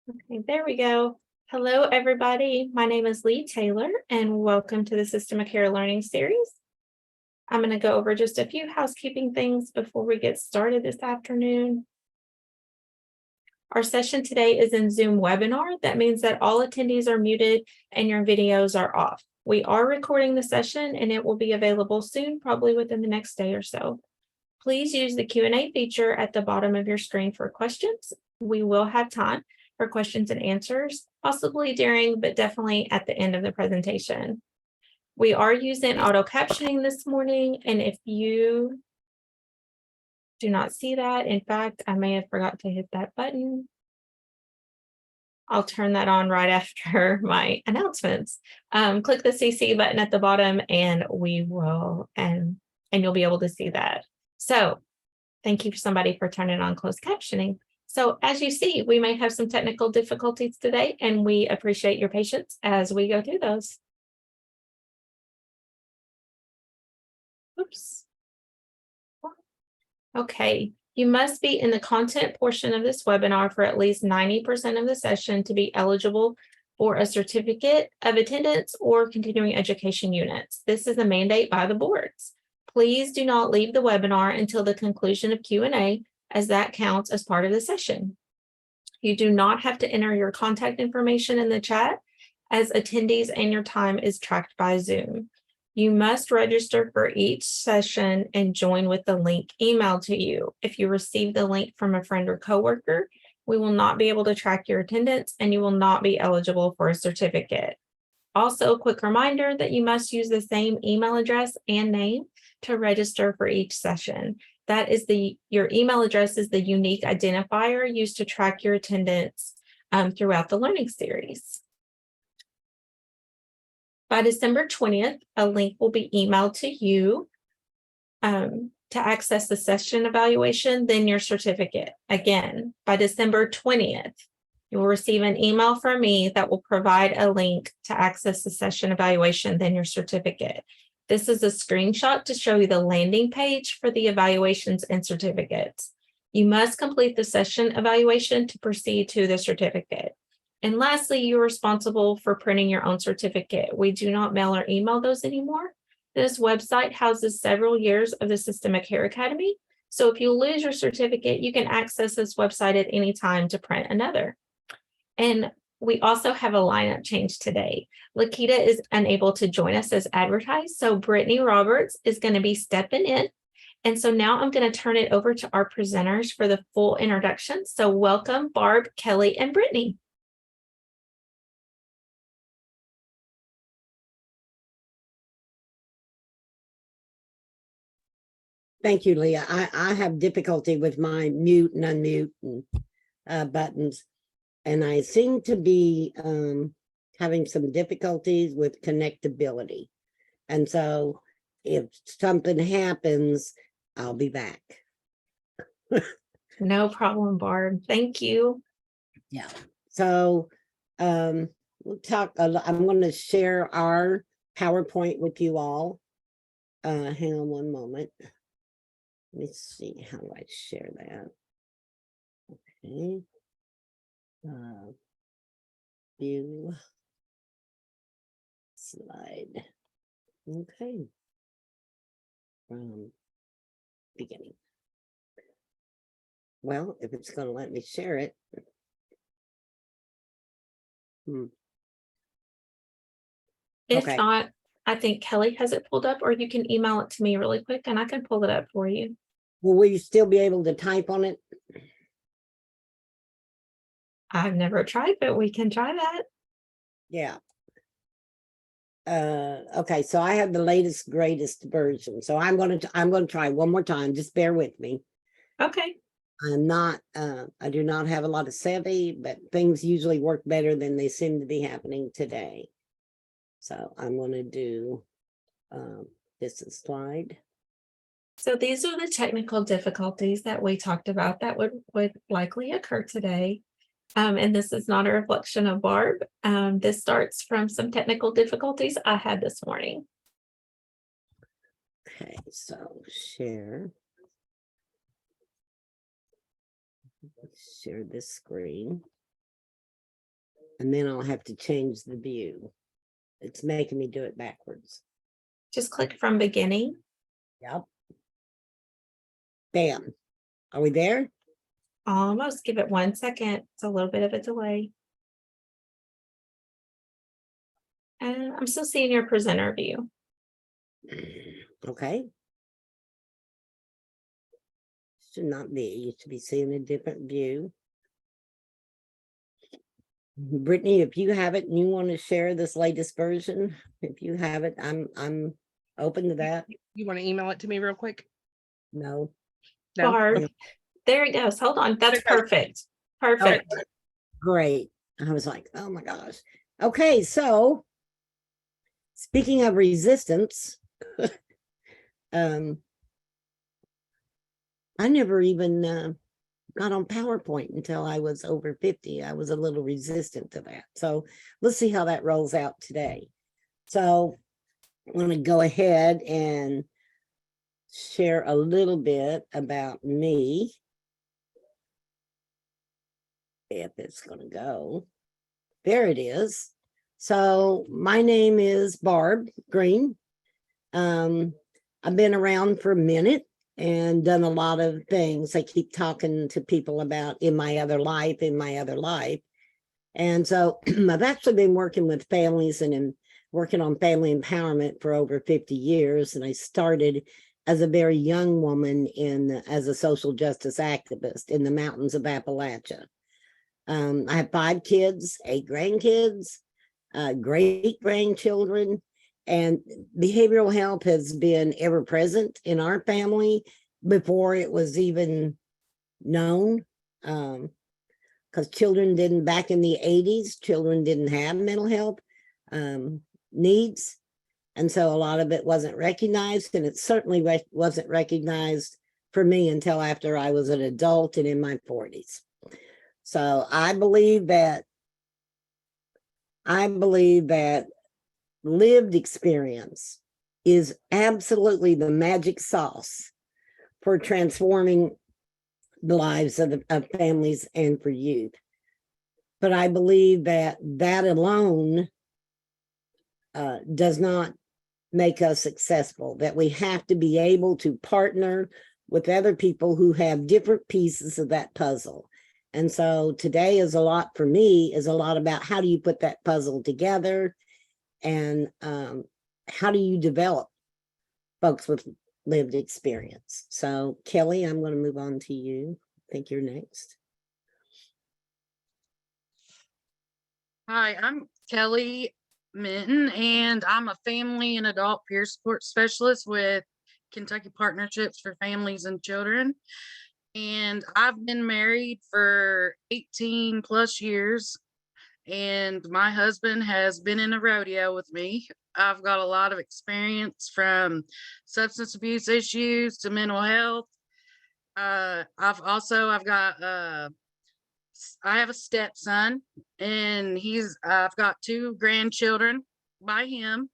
Okay, there we go. Hello, everybody. My name is Lee Taylor, and welcome to the System of Care Learning Series. I'm going to go over just a few housekeeping things before we get started this afternoon. Our session today is in Zoom webinar. That means that all attendees are muted and your videos are off. We are recording the session and it will be available soon, probably within the next day or so. Please use the Q&A feature at the bottom of your screen for questions. We will have time for questions and answers, possibly during, but definitely at the end of the presentation. We are using auto captioning this morning, and if you do not see that, in fact, I may have forgot to hit that button. I'll turn that on right after my announcements. Click the CC button at the bottom and we will, and you'll be able to see that. So thank you for somebody for turning on closed captioning. So as you see, we may have some technical difficulties today, and we appreciate your patience as we go through those. Oops. Okay, you must be in the content portion of this webinar for at least 90% of the session to be eligible for a certificate of attendance or continuing education units. This is a mandate by the boards. Please do not leave the webinar until the conclusion of Q&A, as that counts as part of the session. You do not have to enter your contact information in the chat, as attendees and your time is tracked by Zoom. You must register for each session and join with the link emailed to you. If you receive the link from a friend or coworker, we will not be able to track your attendance and you will not be eligible for a certificate. Also, a quick reminder that you must use the same email address and name to register for each session. That is your email address is the unique identifier used to track your attendance throughout the learning series. By December 20th, a link will be emailed to you to access the session evaluation, then your certificate. Again, by December 20th, you will receive an email from me that will provide a link to access the session evaluation, then your certificate. This is a screenshot to show you the landing page for the evaluations and certificates. You must complete the session evaluation to proceed to the certificate. And lastly, you're responsible for printing your own certificate. We do not mail or email those anymore. This website houses several years of the System of Care Academy. So if you lose your certificate, you can access this website at any time to print another. And we also have a lineup change today. Lakita is unable to join us as advertised, so Brittany Roberts is going to be stepping in. And so now I'm going to turn it over to our presenters for the full introduction. So welcome, Barb, Kelly, and Brittany. Thank you, Leah. I have difficulty with my mute and unmute and, buttons, and I seem to be having some difficulties with connectability. And so if something happens, I'll be back. No problem, Barb. Thank you. Yeah. So we'll talk. I'm going to share our PowerPoint with you all. Hang on one moment. Let me see, how do I share that? Okay. View. Slide. Okay. From beginning. Well, if it's going to let me share it. If not, I think Kelly has it pulled up, or you can email it to me really quick and I can pull it up for you. Will you still be able to type on it? I've never tried, but we can try that. Yeah. Okay, so I have the latest, greatest version. So I'm going to try one more time. Just bear with me. Okay. I do not have a lot of savvy, but things usually work better than they seem to be happening today. So I'm going to do this slide. So these are the technical difficulties that we talked about that would likely occur today. And this is not a reflection of Barb. This starts from some technical difficulties I had this morning. Okay, so share this screen. And then I'll have to change the view. It's making me do it backwards. Just click from beginning. Yep. Bam. Are we there? Almost. Give it 1 second. It's a little bit of a delay. And I'm still seeing your presenter view. Okay. Should not be. You should be seeing a different view. Brittany, if you have it and you want to share this latest version, if you have it, I'm open to that. You want to email it to me real quick? No. No? Barb, Okay. there it goes. Hold on. That's There it goes. perfect. Perfect. Great. I was like, oh my gosh. Okay, so speaking of resistance, I never even got on PowerPoint until I was over 50. I was a little resistant to that. So let's see how that rolls out today. So I'm going to go ahead and share a little bit about me. If it's going to go. There it is. So my name is Barb Green. I've been around for a minute and done a lot of things. I keep talking to people about in my other life. And so I've actually been working with families and working on family empowerment for over 50 years. And I started as a very young woman as a social justice activist in the mountains of Appalachia. I have 5 kids, 8 grandkids, great grandchildren, and behavioral health has been ever present in our family before it was even known. Because children didn't, back in the 80s, children didn't have mental health needs. And so a lot of it wasn't recognized, and it certainly wasn't recognized for me until after I was an adult and in my 40s. So I believe that lived experience is absolutely the magic sauce for transforming the lives of families and for youth. But I believe that alone does not make us successful, that we have to be able to partner with other people who have different pieces of that puzzle. And so today is a lot for me, is a lot about how do you put that puzzle together and how do you develop folks with lived experience. So Kelly, I'm going to move on to you. I think you're next. Hi, I'm Kelly Minton, and I'm a family and adult peer support specialist with Kentucky Partnerships for Families and Children. And I've been married for 18 plus years, and my husband has been in a rodeo with me. I've got a lot of experience from substance abuse issues to mental health. I have a stepson, and I've got 2 grandchildren by him.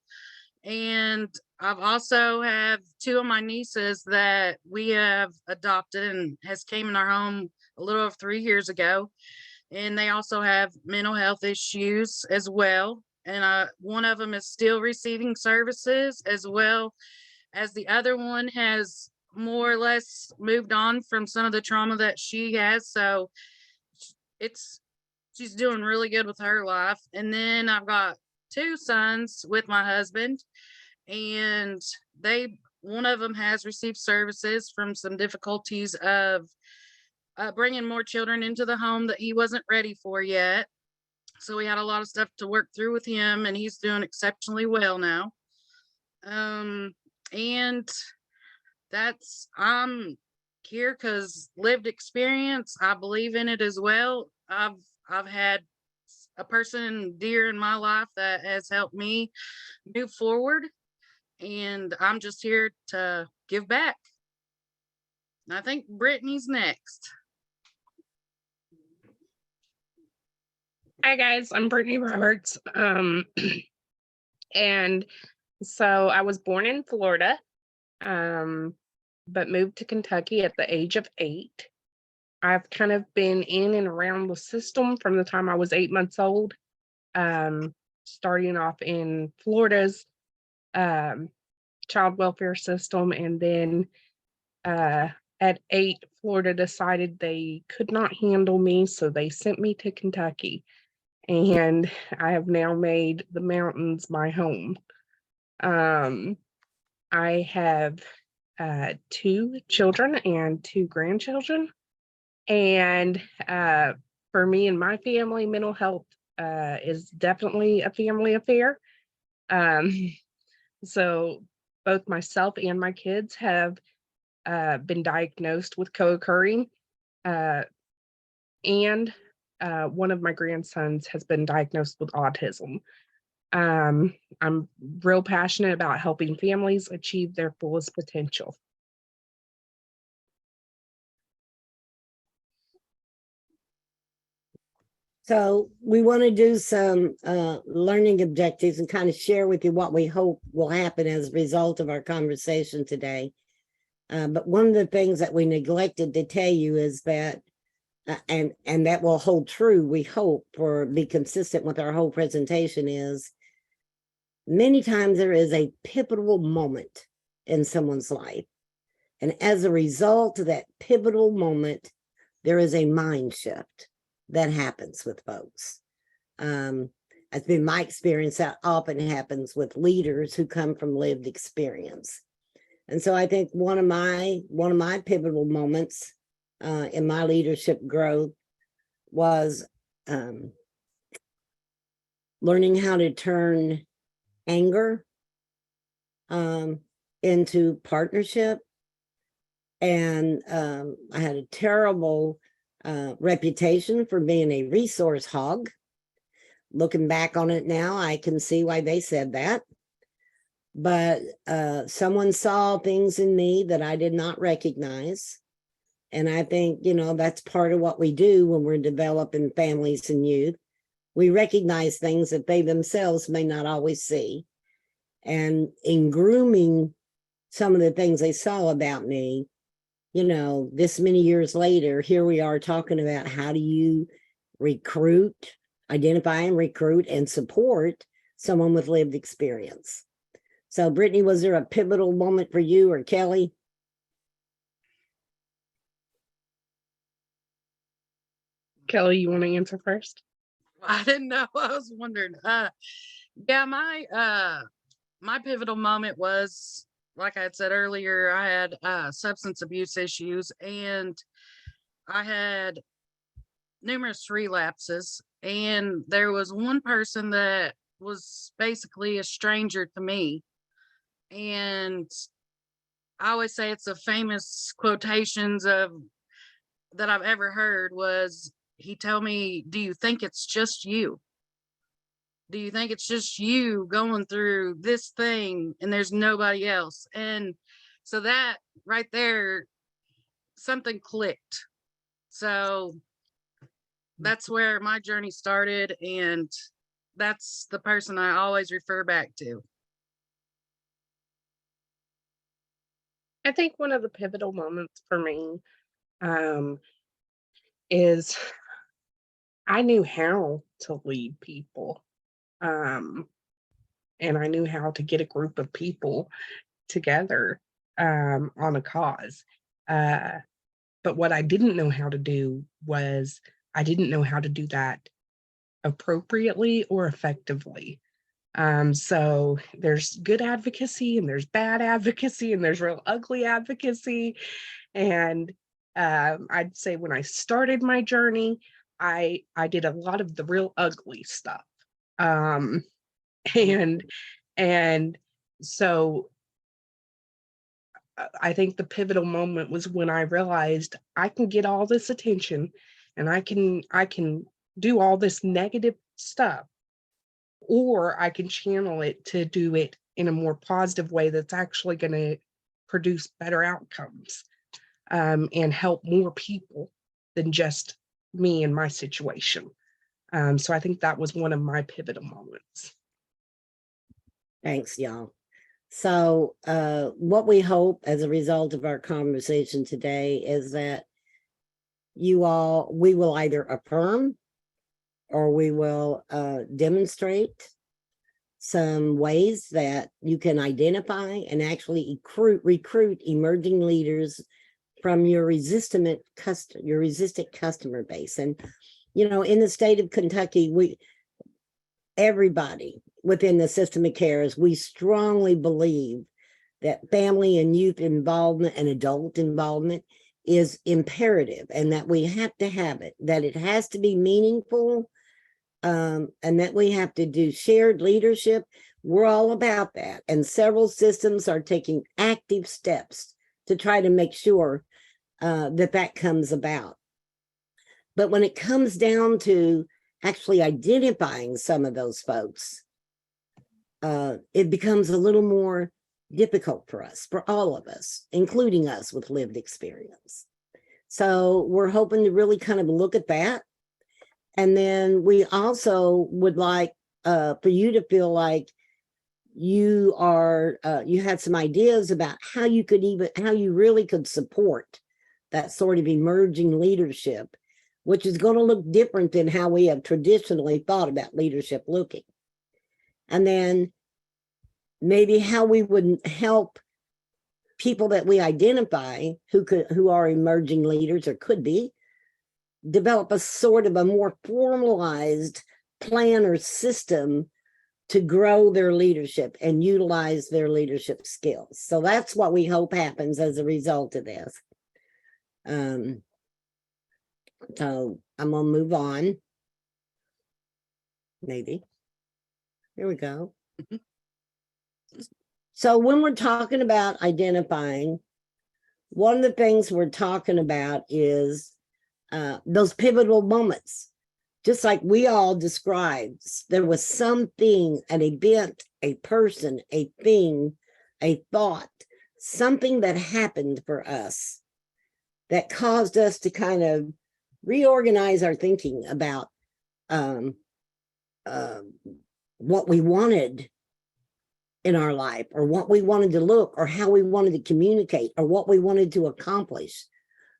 And I've also have 2 of my nieces that we have adopted and has came in our home a little over 3 years ago. And they also have mental health issues as well. And one of them is still receiving services, as well as the other one has more or less moved on from some of the trauma that she has. So she's doing really good with her life. And then I've got 2 sons with my husband, and one of them has received services from some difficulties of bringing more children into the home that he wasn't ready for yet. So we had a lot of stuff to work through with him, and he's doing exceptionally well now. And I'm here because lived experience, I believe in it as well. I've had a person dear in my life that has helped me move forward, and I'm just here to give back. I think Brittany's next. Hi guys, I'm Brittany Roberts. And so I was born in Florida, but moved to Kentucky at the age of 8. I've kind of been in and around the system from the time I was 8 months old. starting off in Florida's child welfare system, and then at 8, Florida decided they could not handle me, so they sent me to Kentucky. And I have now made the mountains my home. I have 2 children and 2 grandchildren. And for me and my family, mental health is definitely a family affair. So both myself and my kids have been diagnosed with co-occurring, and one of my grandsons has been diagnosed with autism. I'm real passionate about helping families achieve their fullest potential. So we want to do some learning objectives and kind of share with you what we hope will happen as a result of our conversation today. But one of the things that we neglected to tell you is that, and that will hold true, we hope, for be consistent with our whole presentation, is many times there is a pivotal moment in someone's life. And as a result of that pivotal moment, there is a mind shift that happens with folks. It's been my experience that often happens with leaders who come from lived experience. And so I think one of my pivotal moments in my leadership growth was learning how to turn anger into partnership. And I had a terrible reputation for being a resource hog. Looking back on it now, I can see why they said that. But someone saw things in me that I did not recognize. And I think, you know, that's part of what we do when we're developing families and youth. We recognize things that they themselves may not always see. And in grooming some of the things they saw about me, you know, this many years later, here we are talking about how do you recruit, identify and recruit and support someone with lived experience. So Brittany, was there a pivotal moment for you, or Kelly? Kelly, you want to answer first? I didn't know. I was wondering. Yeah, my pivotal moment was, like I had said earlier, I had substance abuse issues, and I had numerous relapses. And there was one person that was basically a stranger to me. And I always say it's a famous quotations of that I've ever heard was, he told me, "Do you think it's just you? Do you think it's just you going through this thing and there's nobody else?" And so that right there, something clicked. So that's where my journey started, and that's the person I always refer back to. I think one of the pivotal moments for me is I knew how to lead people. And I knew how to get a group of people together on a cause. But what I didn't know how to do was I didn't know how to do that appropriately or effectively. So there's good advocacy and there's bad advocacy and there's real ugly advocacy. And I'd say when I started my journey, I did a lot of the real ugly stuff. And so I think the pivotal moment was when I realized I can get all this attention and I can do all this negative stuff, or I can channel it to do it in a more positive way that's actually going to produce better outcomes and help more people than just me and my situation. So I think that was one of my pivotal moments. Thanks, y'all. So what we hope as a result of our conversation today is that we will either affirm or we will demonstrate some ways that you can identify and actually recruit emerging leaders from your resistant customer base. And, you know, in the state of Kentucky, everybody within the system of cares, we strongly believe that family and youth involvement and adult involvement is imperative, and that we have to have it, that it has to be meaningful, and that we have to do shared leadership. We're all about that. And several systems are taking active steps to try to make sure that comes about. But when it comes down to actually identifying some of those folks, it becomes a little more difficult for us, for all of us, including us with lived experience. So we're hoping to really kind of look at that. And then we also would like for you to feel like you had some ideas about how you really could support that sort of emerging leadership, which is going to look different than how we have traditionally thought about leadership looking. And then maybe how we would help people that we identify who are emerging leaders or could be, develop a sort of a more formalized plan or system to grow their leadership and utilize their leadership skills. So that's what we hope happens as a result of this. So I'm gonna move on. Maybe. Here we go. So when we're talking about identifying, one of the things we're talking about is those pivotal moments. Just like we all described, there was something, an event, a person, a thing, a thought, something that happened for us that caused us to kind of reorganize our thinking about what we wanted in our life, or what we wanted to look, or how we wanted to communicate, or what we wanted to accomplish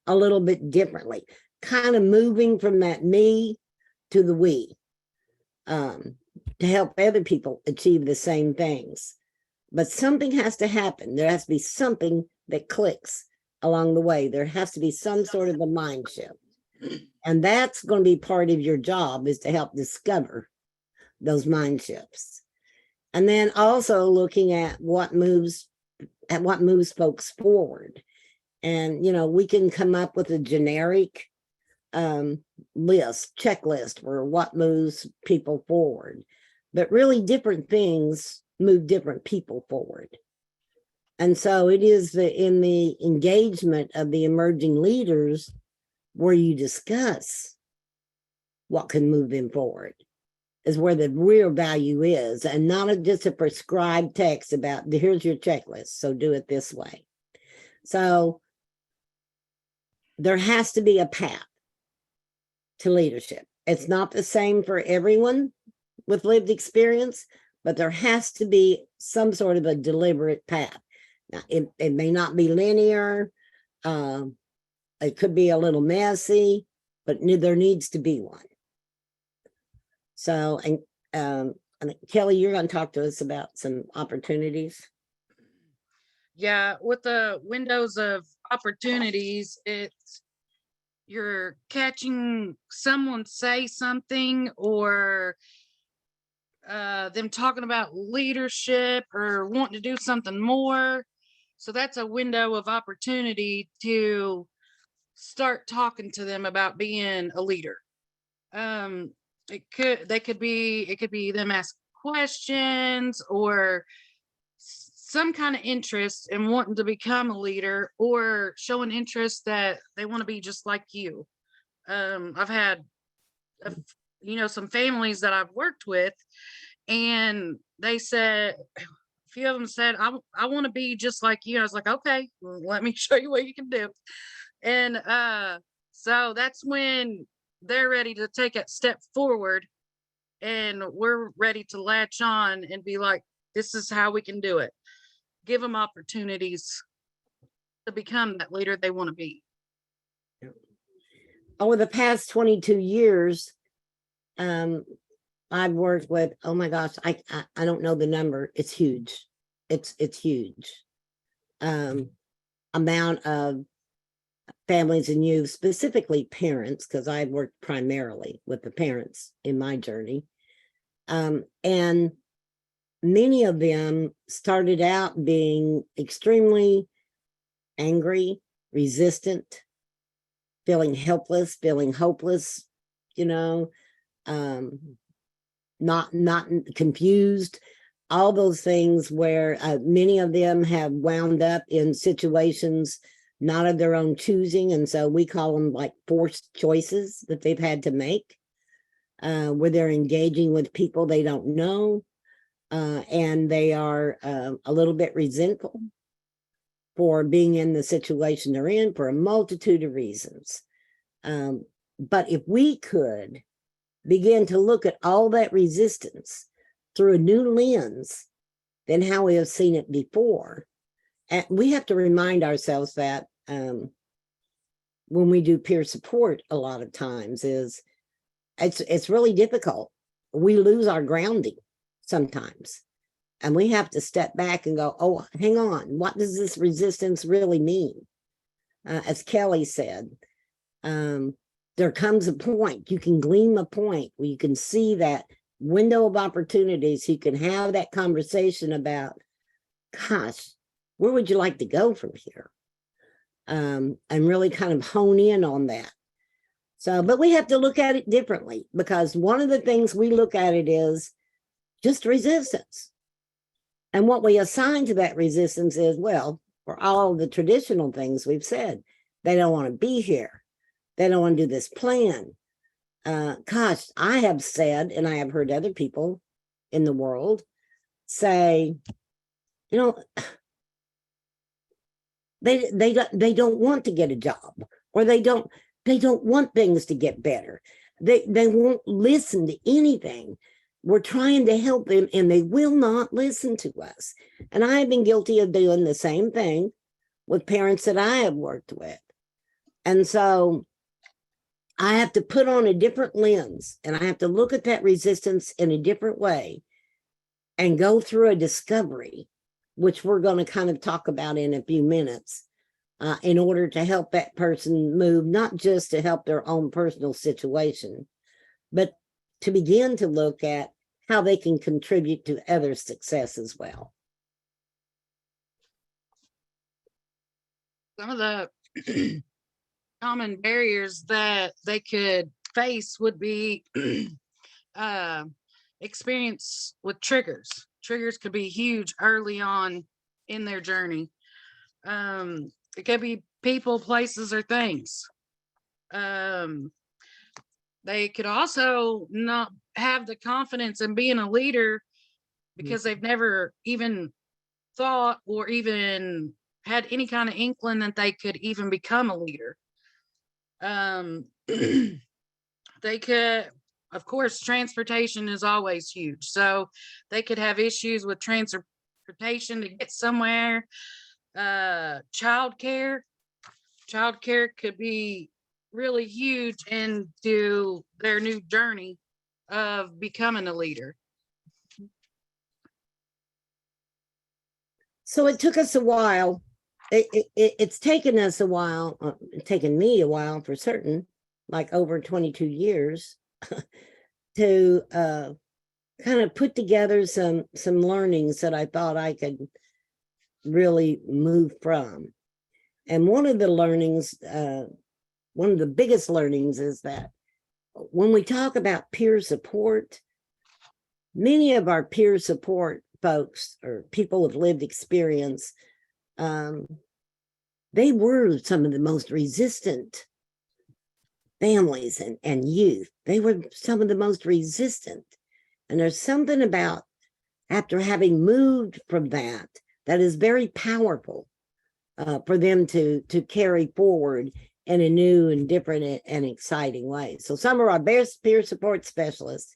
a little bit differently, kind of moving from that me to the we, to help other people achieve the same things. But something has to happen. There has to be something that clicks along the way. There has to be some sort of a mind shift. And that's going to be part of your job, is to help discover those mind shifts. And then also looking at what moves folks forward. And, you know, we can come up with a generic checklist for what moves people forward, but really different things move different people forward. And so it is in the engagement of the emerging leaders where you discuss what can move them forward, is where the real value is, and not just a prescribed text about, here's your checklist, so do it this way. So there has to be a path to leadership. It's not the same for everyone with lived experience, but there has to be some sort of a deliberate path. Now, it may not be linear. It could be a little messy, but there needs to be one. So, and Kelly, you're going to talk to us about some opportunities. Yeah, with the windows of opportunities, you're catching someone say something, or them talking about leadership or wanting to do something more. So that's a window of opportunity to start talking to them about being a leader. It could be them ask questions, or some kind of interest in wanting to become a leader, or showing interest that they want to be just like you. I've had some families that I've worked with, and they said, a few of them said, I want to be just like you. I was like, okay, well, let me show you what you can do. And so that's when they're ready to take a step forward, and we're ready to latch on and be like, this is how we can do it. Give them opportunities to become that leader they want to be. Over the past 22 years, I've worked with, oh my gosh, I don't know the number. It's huge. It's huge. Amount of families and youth, specifically parents, because I've worked primarily with the parents in my journey. And many of them started out being extremely angry, resistant, feeling helpless, feeling hopeless, you know, not confused, all those things where many of them have wound up in situations not of their own choosing. And so we call them like forced choices that they've had to make, where they're engaging with people they don't know, and they are a little bit resentful for being in the situation they're in for a multitude of reasons. But if we could begin to look at all that resistance through a new lens than how we have seen it before, and we have to remind ourselves that when we do peer support, a lot of times is it's really difficult. We lose our grounding sometimes, and we have to step back and go, oh, hang on, what does this resistance really mean? As Kelly said, there comes a point, you can glean a point where you can see that window of opportunities. You can have that conversation about, gosh, where would you like to go from here? And really kind of hone in on that. So, but we have to look at it differently, because one of the things we look at it is just resistance. And what we assign to that resistance is, well, for all the traditional things we've said, they don't want to be here. They don't want to do this plan. Gosh, I have said, and I have heard other people in the world say, you know, they don't want to get a job, or they don't want things to get better. They won't listen to anything. We're trying to help them, and they will not listen to us. And I have been guilty of doing the same thing with parents that I have worked with. And so I have to put on a different lens, and I have to look at that resistance in a different way and go through a discovery, which we're going to kind of talk about in a few minutes, in order to help that person move, not just to help their own personal situation, but to begin to look at how they can contribute to others' success as well. Some of the common barriers that they could face would be experience with triggers. Triggers could be huge early on in their journey. It could be people, places, or things. They could also not have the confidence in being a leader because they've never even thought or even had any kind of inkling that they could even become a leader. They could, of course, transportation is always huge. So they could have issues with transportation to get somewhere. Childcare could be really huge into their new journey of becoming a leader. So it took us a while. It's taken us a while, taken me a while for certain, like over 22 years, to kind of put together some learnings that I thought I could really move from. And one of the learnings, one of the biggest learnings is that when we talk about peer support, many of our peer support folks or people with lived experience, they were some of the most resistant families and youth. They were some of the most resistant. And there's something about, after having moved from that is very powerful for them to carry forward in a new and different and exciting way. So some of our best peer support specialists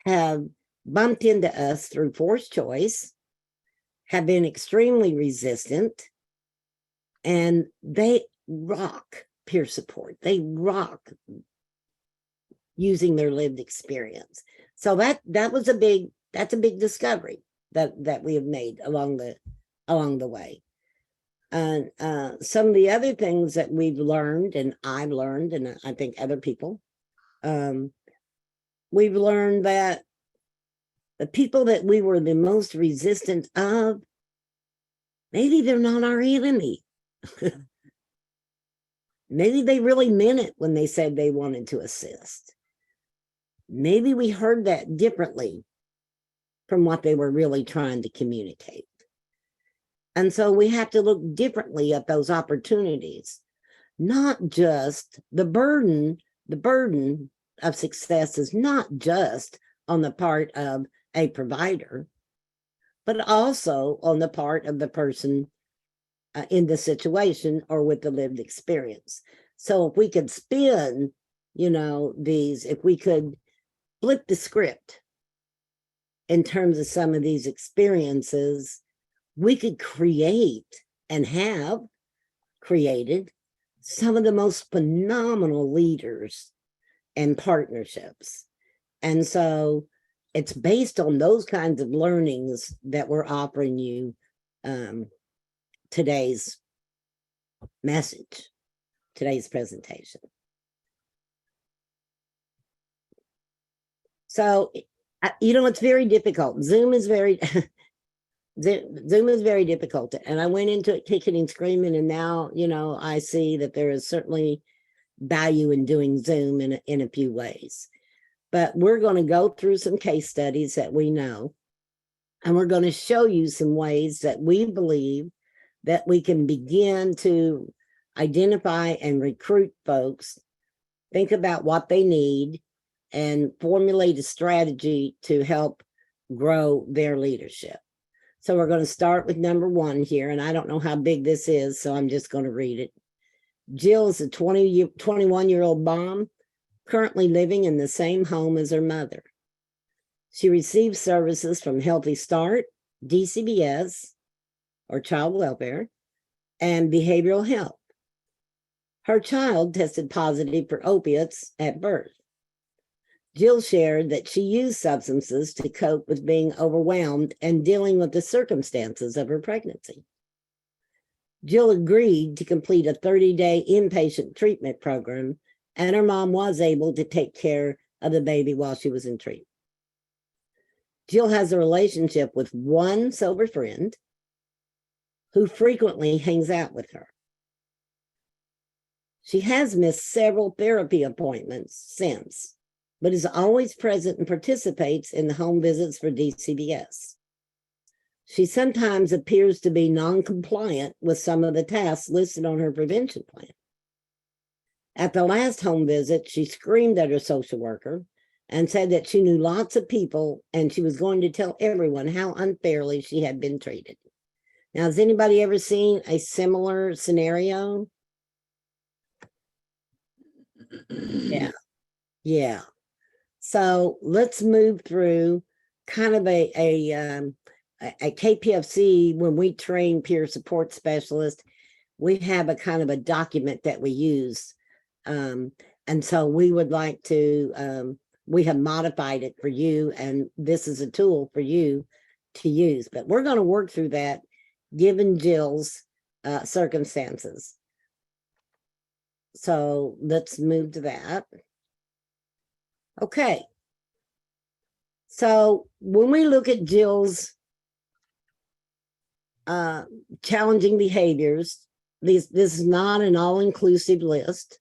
have bumped into us through forced choice, have been extremely resistant, and they rock peer support. They rock using their lived experience. So that's a big discovery that we have made along the way. And some of the other things that we've learned, and I've learned, and I think other people, we've learned that the people that we were the most resistant of, maybe they're not our enemy. Maybe they really meant it when they said they wanted to assist. Maybe we heard that differently from what they were really trying to communicate. And so we have to look differently at those opportunities, not just the burden of success is not just on the part of a provider, but also on the part of the person in the situation or with the lived experience. So if we could spin, if we could flip the script in terms of some of these experiences, we could create and have created some of the most phenomenal leaders and partnerships. And so it's based on those kinds of learnings that we're offering you today's message, today's presentation. So, it's very difficult. Zoom is very difficult. And I went into it kicking and screaming, and now, I see that there is certainly value in doing Zoom in a few ways. But we're going to go through some case studies that we know, and we're going to show you some ways that we believe that we can begin to identify and recruit folks, think about what they need, and formulate a strategy to help grow their leadership. So we're going to start with number 1 here, and I don't know how big this is, so I'm just going to read it. Jill is a 21-year-old mom, currently living in the same home as her mother. She receives services from Healthy Start, DCBS, or child welfare, and behavioral health. Her child tested positive for opiates at birth. Jill shared that she used substances to cope with being overwhelmed and dealing with the circumstances of her pregnancy. Jill agreed to complete a 30-day inpatient treatment program, and her mom was able to take care of the baby while she was in treatment. Jill has a relationship with one sober friend who frequently hangs out with her. She has missed several therapy appointments since, but is always present and participates in the home visits for DCBS. She sometimes appears to be non-compliant with some of the tasks listed on her prevention plan. At the last home visit, she screamed at her social worker and said that she knew lots of people and she was going to tell everyone how unfairly she had been treated. Now, has anybody ever seen a similar scenario? Yeah. So let's move through kind of a KPFC. When we train peer support specialists, we have a kind of a document that we use. And so we would like to, we have modified it for you, and this is a tool for you to use. But we're going to work through that given Jill's circumstances. So let's move to that. Okay. So when we look at Jill's challenging behaviors, this is not an all-inclusive list,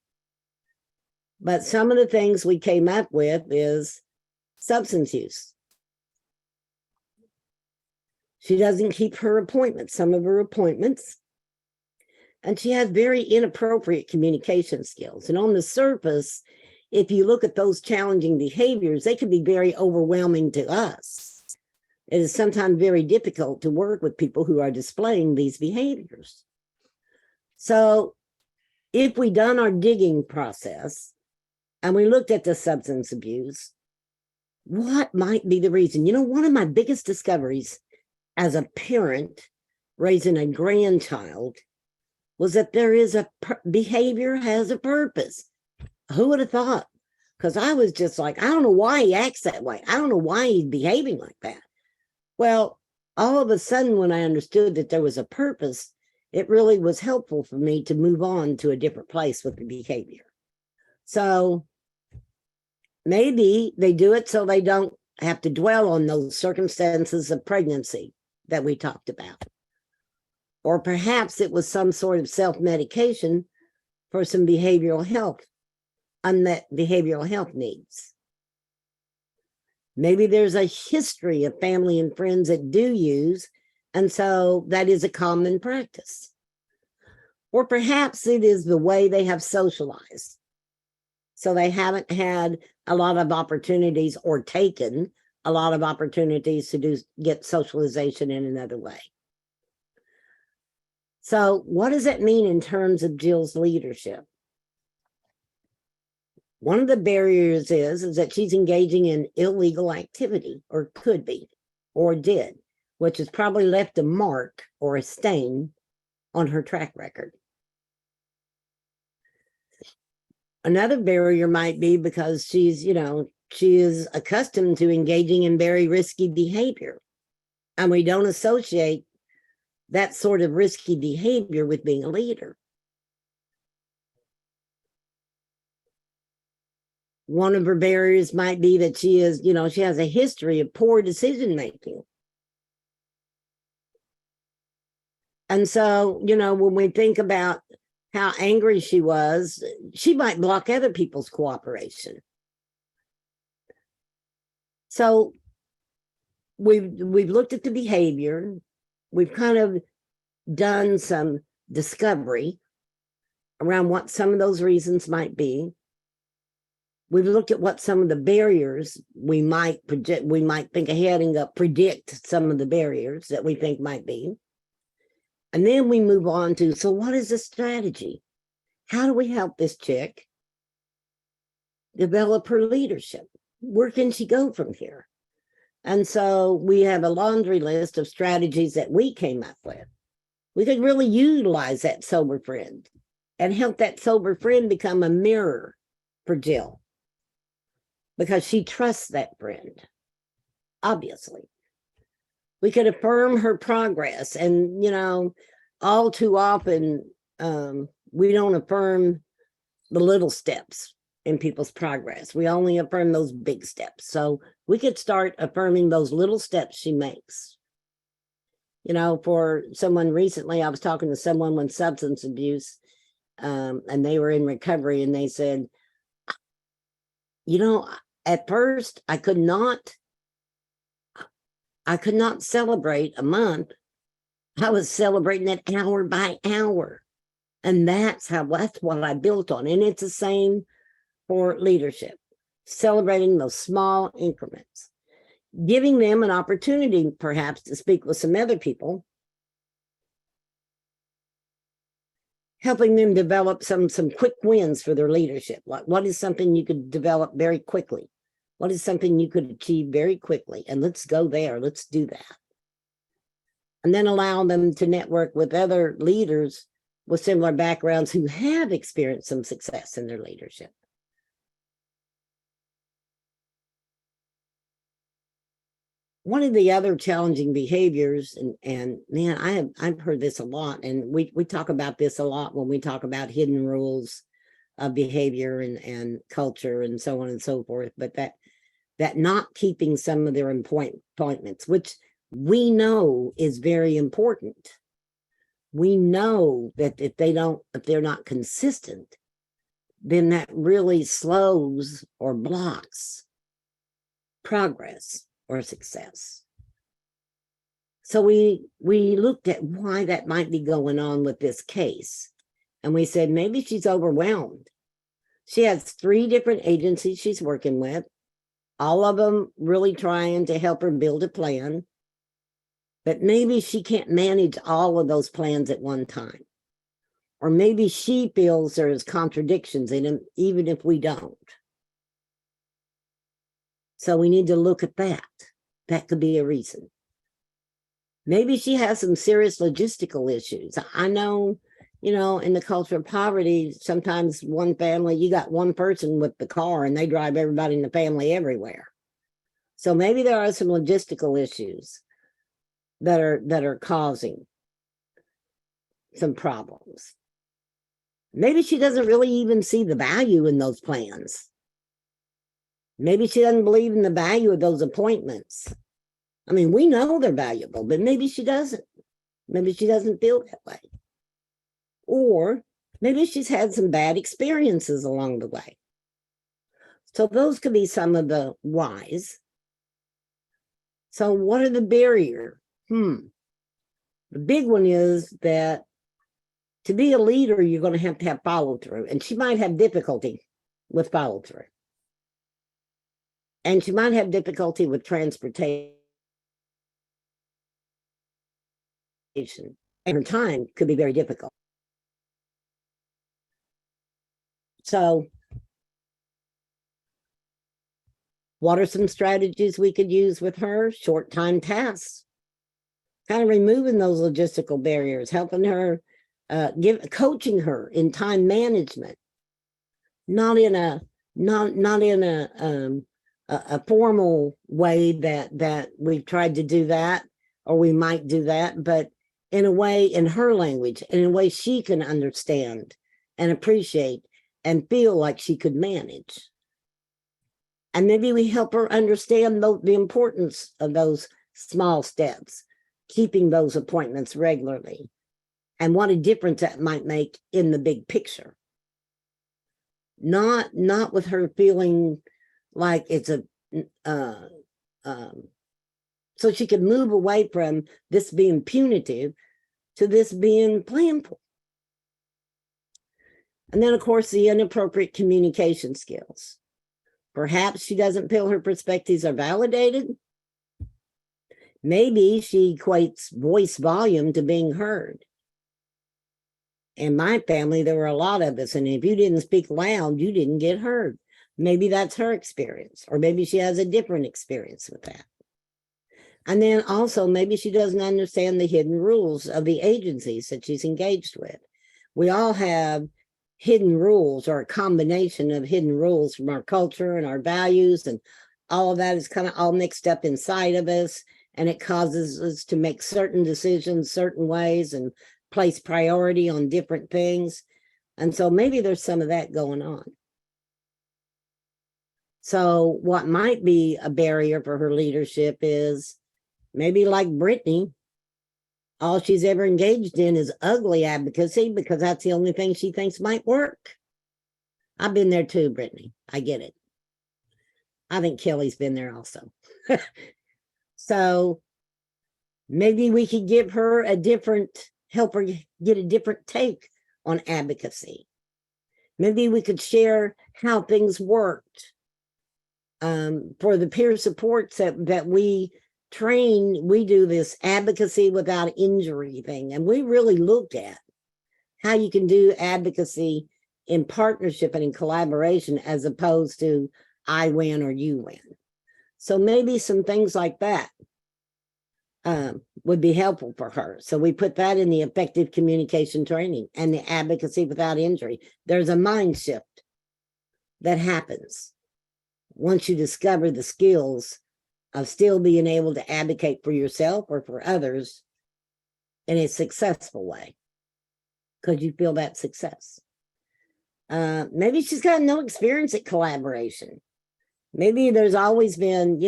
but some of the things we came up with is substance use. She doesn't keep her appointments, some of her appointments, and she has very inappropriate communication skills. And on the surface, if you look at those challenging behaviors, they can be very overwhelming to us. It is sometimes very difficult to work with people who are displaying these behaviors. So if we done our digging process and we looked at the substance abuse, what might be the reason? One of my biggest discoveries as a parent raising a grandchild was that there is behavior has a purpose. Who would have thought? Because I was just like, I don't know why he acts that way. I don't know why he's behaving like that. Well, all of a sudden, when I understood that there was a purpose, it really was helpful for me to move on to a different place with the behavior. So maybe they do it so they don't have to dwell on those circumstances of pregnancy that we talked about. Or perhaps it was some sort of self-medication for some behavioral health, unmet behavioral health needs. Maybe there's a history of family and friends that do use, and so that is a common practice. Or perhaps it is the way they have socialized. So they haven't had a lot of opportunities or taken a lot of opportunities to get socialization in another way. So what does that mean in terms of Jill's leadership? One of the barriers is that she's engaging in illegal activity, or could be, or did, which has probably left a mark or a stain on her track record. Another barrier might be because she is accustomed to engaging in very risky behavior. And we don't associate that sort of risky behavior with being a leader. One of her barriers might be that she has a history of poor decision making. And so, when we think about how angry she was, she might block other people's cooperation. So we've looked at the behavior. We've kind of done some discovery around what some of those reasons might be. We've looked at what some of the barriers we might think ahead and predict some of the barriers that we think might be. And then we move on to, so what is the strategy? How do we help this chick develop her leadership? Where can she go from here? And so we have a laundry list of strategies that we came up with. We could really utilize that sober friend and help that sober friend become a mirror for Jill, because she trusts that friend, obviously. We could affirm her progress, and all too often we don't affirm the little steps in people's progress. We only affirm those big steps. So we could start affirming those little steps she makes. For someone recently, I was talking to someone with substance abuse, and they were in recovery, and they said, at first I could not celebrate a month. I was celebrating it hour by hour. And that's what I built on. And it's the same for leadership, celebrating those small increments, giving them an opportunity perhaps to speak with some other people, helping them develop some quick wins for their leadership. Like, what is something you could develop very quickly? What is something you could achieve very quickly? And let's go there. Let's do that. And then allow them to network with other leaders with similar backgrounds who have experienced some success in their leadership. One of the other challenging behaviors, and man, I've heard this a lot, and we talk about this a lot when we talk about hidden rules of behavior and culture and so on and so forth, but that not keeping some of their appointments, which we know is very important. We know that if they're not consistent, then that really slows or blocks progress or success. So we looked at why that might be going on with this case. And we said, maybe she's overwhelmed. She has 3 different agencies she's working with, all of them really trying to help her build a plan. But maybe she can't manage all of those plans at one time. Or maybe she feels there's contradictions in them, even if we don't. So we need to look at that. That could be a reason. Maybe she has some serious logistical issues. I know you know, in the culture of poverty, sometimes one family, you got one person with the car and they drive everybody in the family everywhere. So maybe there are some logistical issues that are causing some problems. Maybe she doesn't really even see the value in those plans. Maybe she doesn't believe in the value of those appointments. I mean, we know they're valuable, but maybe she doesn't. Maybe she doesn't feel that way. Or maybe she's had some bad experiences along the way. So those could be some of the whys. So what are the barriers? The big one is that to be a leader, you're going to have follow through. And she might have difficulty with follow through. And she might have difficulty with transportation. And her time could be very difficult. So what are some strategies we could use with her? Short time tasks, kind of removing those logistical barriers, helping her, coaching her in time management, not in a formal way that we've tried to do that, or we might do that, but in a way, in her language, in a way she can understand and appreciate and feel like she could manage. And maybe we help her understand the importance of those small steps, keeping those appointments regularly, and what a difference that might make in the big picture. Not with her feeling like it's so she could move away from this being punitive to this being planful. And then, of course, the inappropriate communication skills. Perhaps she doesn't feel her perspectives are validated. Maybe she equates voice volume to being heard. In my family, there were a lot of us, and if you didn't speak loud, you didn't get heard. Maybe that's her experience, or maybe she has a different experience with that. And then also, maybe she doesn't understand the hidden rules of the agencies that she's engaged with. We all have hidden rules, or a combination of hidden rules from our culture and our values, and all of that is kind of all mixed up inside of us, and it causes us to make certain decisions certain ways and place priority on different things. And so maybe there's some of that going on. So what might be a barrier for her leadership is maybe, like Brittany, all she's ever engaged in is ugly advocacy because that's the only thing she thinks might work. I've been there too, Brittany. I get it. I think Kelly's been there also. So maybe we could give her help her get a different take on advocacy. Maybe we could share how things worked for the peer supports that we train. We do this advocacy without injury thing, and we really look at how you can do advocacy in partnership and in collaboration as opposed to I win or you win. So maybe some things like that would be helpful for her. So we put that in the effective communication training and the advocacy without injury. There's a mind shift that happens once you discover the skills of still being able to advocate for yourself or for others in a successful way, because you feel that success. Maybe she's got no experience at collaboration. Maybe there's always been,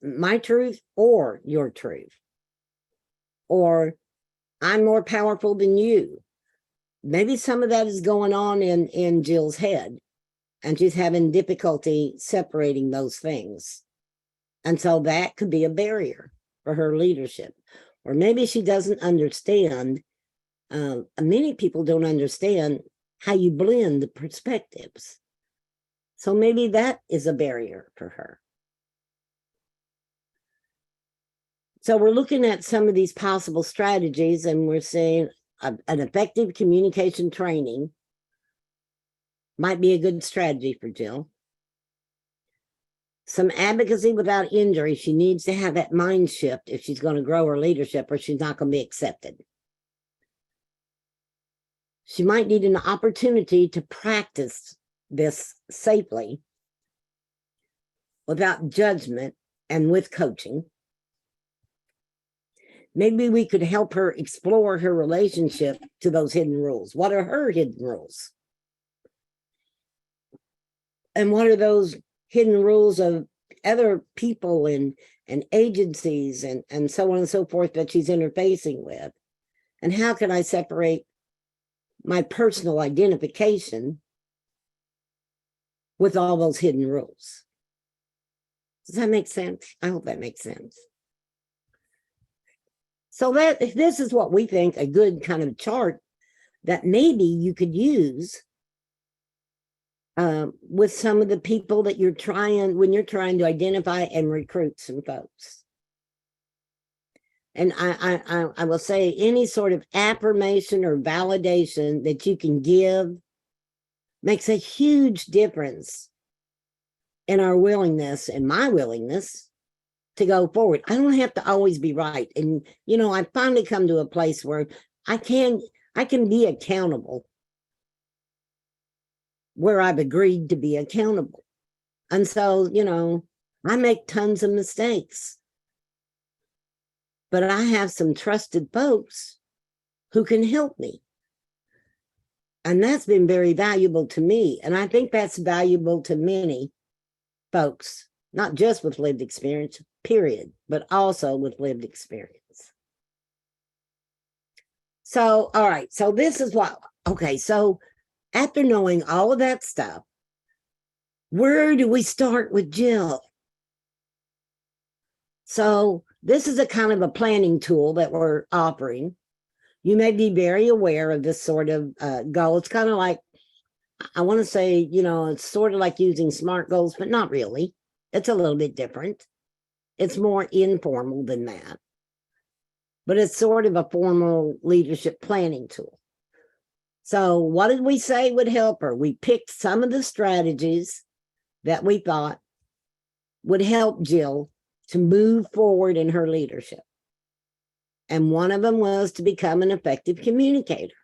my truth or your truth, or I'm more powerful than you. Maybe some of that is going on in Jill's head, and she's having difficulty separating those things. And so that could be a barrier for her leadership. Or maybe she doesn't understand, many people don't understand how you blend the perspectives. So maybe that is a barrier for her. So we're looking at some of these possible strategies, and we're saying an effective communication training might be a good strategy for Jill. Some advocacy without injury. She needs to have that mind shift if she's going to grow her leadership, or she's not going to be accepted. She might need an opportunity to practice this safely without judgment and with coaching. Maybe we could help her explore her relationship to those hidden rules. What are her hidden rules? And what are those hidden rules of other people and agencies and so on and so forth that she's interfacing with? And how can I separate my personal identification with all those hidden rules? Does that make sense? I hope that makes sense. So this is what we think a good kind of chart that maybe you could use with some of the people that when you're trying to identify and recruit some folks. And I will say any sort of affirmation or validation that you can give makes a huge difference in our willingness and my willingness to go forward. I don't have to always be right. And, you know, I finally come to a place where I can be accountable where I've agreed to be accountable. And so, you know, I make tons of mistakes, but I have some trusted folks who can help me. And that's been very valuable to me. And I think that's valuable to many folks, not just with lived experience, period, but also with lived experience. So, all right. So this is what, okay. So after knowing all of that stuff, where do we start with Jill? So this is a kind of a planning tool that we're offering. You may be very aware of this sort of goal. It's kind of like, I want to say, you know, it's sort of like using SMART goals, but not really. It's a little bit different. It's more informal than that. But it's sort of a formal leadership planning tool. So what did we say would help her? We picked some of the strategies that we thought would help Jill to move forward in her leadership. And one of them was to become an effective communicator.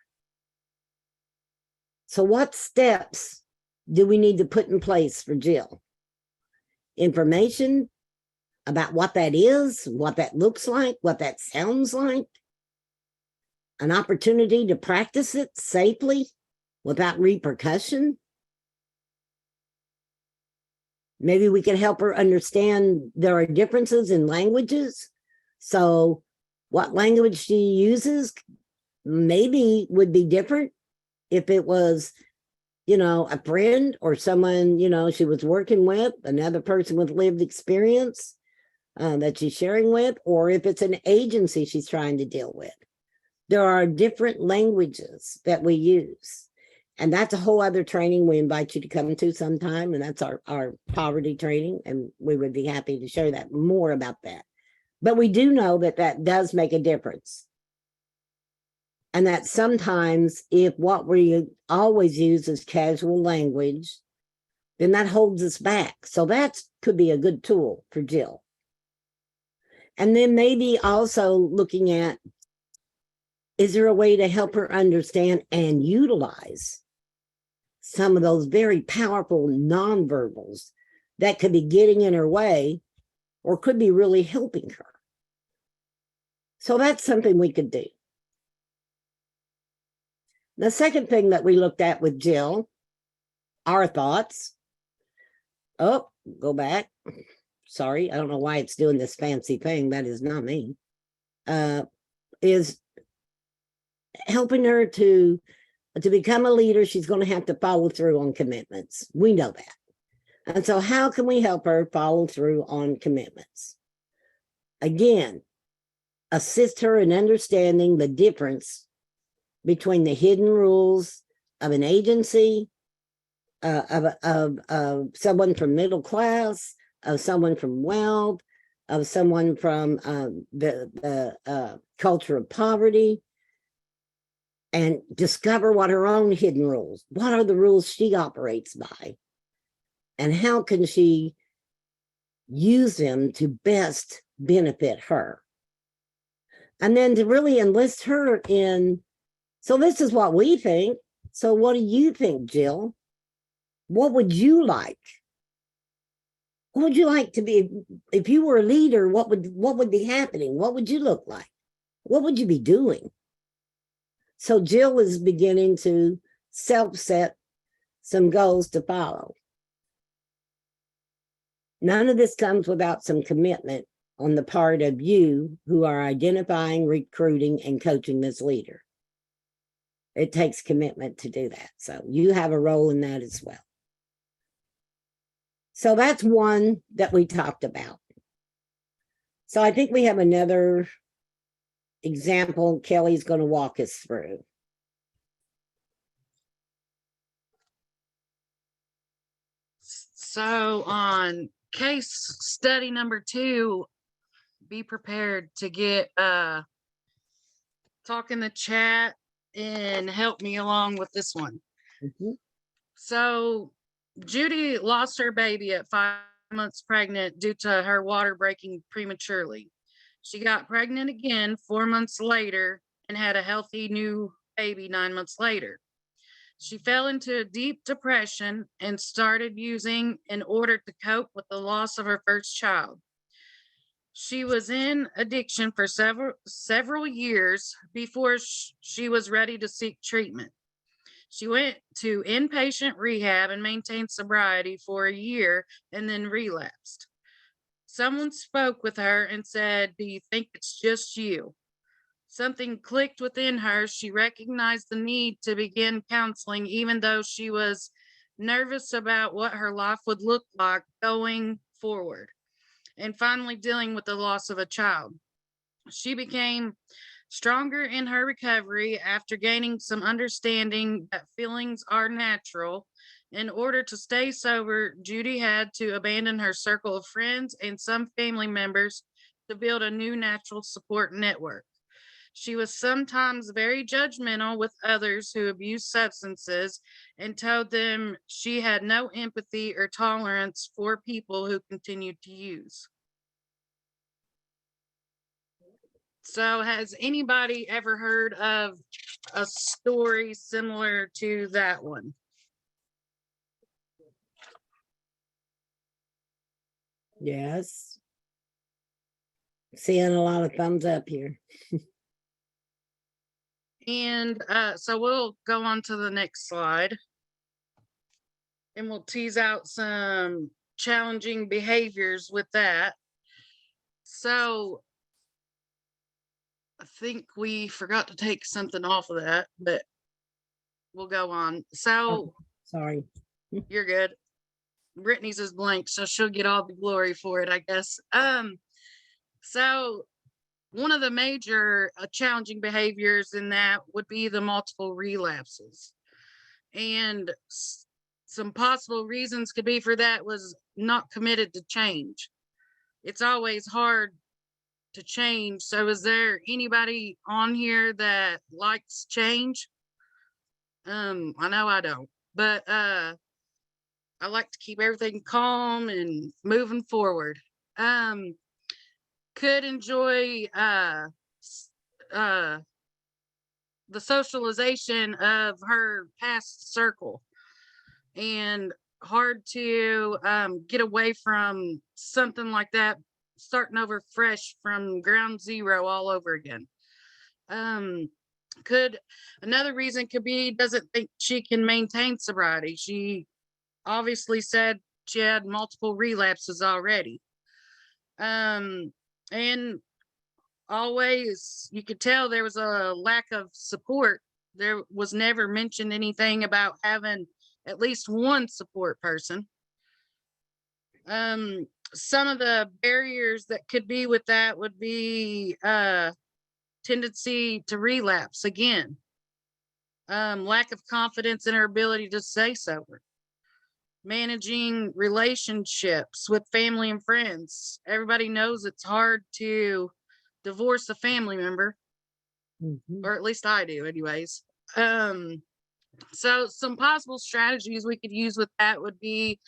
So what steps do we need to put in place for Jill? Information about what that is, what that looks like, what that sounds like. An opportunity to practice it safely without repercussion. Maybe we can help her understand there are differences in languages. So what language she uses maybe would be different if it was, you know, a friend or someone, you know, she was working with, another person with lived experience that she's sharing with, or if it's an agency she's trying to deal with. There are different languages that we use. And that's a whole other training we invite you to come to sometime. And that's our poverty training. And we would be happy to share that more about that. But we do know that that does make a difference. And that sometimes if what we always use is casual language, then that holds us back. So that could be a good tool for Jill. And then maybe also looking at, is there a way to help her understand and utilize some of those very powerful nonverbals that could be getting in her way or could be really helping her? So that's something we could do. The second thing that we looked at with Jill, our thoughts. Oh, go back. Sorry, I don't know why it's doing this fancy thing. That is not me. Is helping her to become a leader. She's going to have to follow through on commitments. We know that. And so how can we help her follow through on commitments? Again, assist her in understanding the difference between the hidden rules of an agency, of someone from middle class, of someone from wealth, of someone from the culture of poverty, and discover what her own hidden rules, what are the rules she operates by, and how can she use them to best benefit her. And then to really enlist her in So this is what we think. So what do you think, Jill? What would you like? What would you like to be if you were a leader? What would be happening? What would you look like? What would you be doing? So Jill is beginning to self-set some goals to follow. None of this comes without some commitment on the part of you who are identifying, recruiting, and coaching this leader. It takes commitment to do that. So you have a role in that as well. So that's one that we talked about. So I think we have another example Kelly's going to walk us through. So on case study number 2, be prepared to get talk in the chat and help me along with this one. Mhm. So Judy lost her baby at 5 months pregnant due to her water breaking prematurely. She got pregnant again 4 months later and had a healthy new baby 9 months later. She fell into a deep depression and started using in order to cope with the loss of her first child. She was in addiction for several years before she was ready to seek treatment. She went to inpatient rehab and maintained sobriety for a year and then relapsed. Someone spoke with her and said, "Do you think it's just you?" Something clicked within her. She recognized the need to begin counseling, even though she was nervous about what her life would look like going forward, and finally dealing with the loss of a child. She became stronger in her recovery after gaining some understanding that feelings are natural. In order to stay sober, Judy had to abandon her circle of friends and some family members to build a new natural support network. She was sometimes very judgmental with others who abused substances and told them she had no empathy or tolerance for people who continued to use. So has anybody ever heard of a story similar to that one? Yes. Seeing a lot of thumbs up here. And so we'll go on to the next slide. And we'll tease out some challenging behaviors with that. So I think we forgot to take something off of that, but we'll go on. So Sorry. you're good. Brittany's is blank, so she'll get all the glory for it, I guess. So one of the major challenging behaviors in that would be the multiple relapses. And some possible reasons could be for that was not committed to change. It's always hard to change. So is there anybody on here that likes change? I know I don't, but I like to keep everything calm and moving forward. Could enjoy the socialization of her past circle, and hard to get away from something like that, starting over fresh from ground zero all over again. Another reason could be doesn't think she can maintain sobriety. She obviously said she had multiple relapses already. And always you could tell there was a lack of support. There was never mentioned anything about having at least one support person. Some of the barriers that could be with that would be tendency to relapse again, lack of confidence in her ability to stay sober, managing relationships with family and friends. Everybody knows it's hard to divorce a family member, or at least I do anyways. So some possible strategies we could use with that would be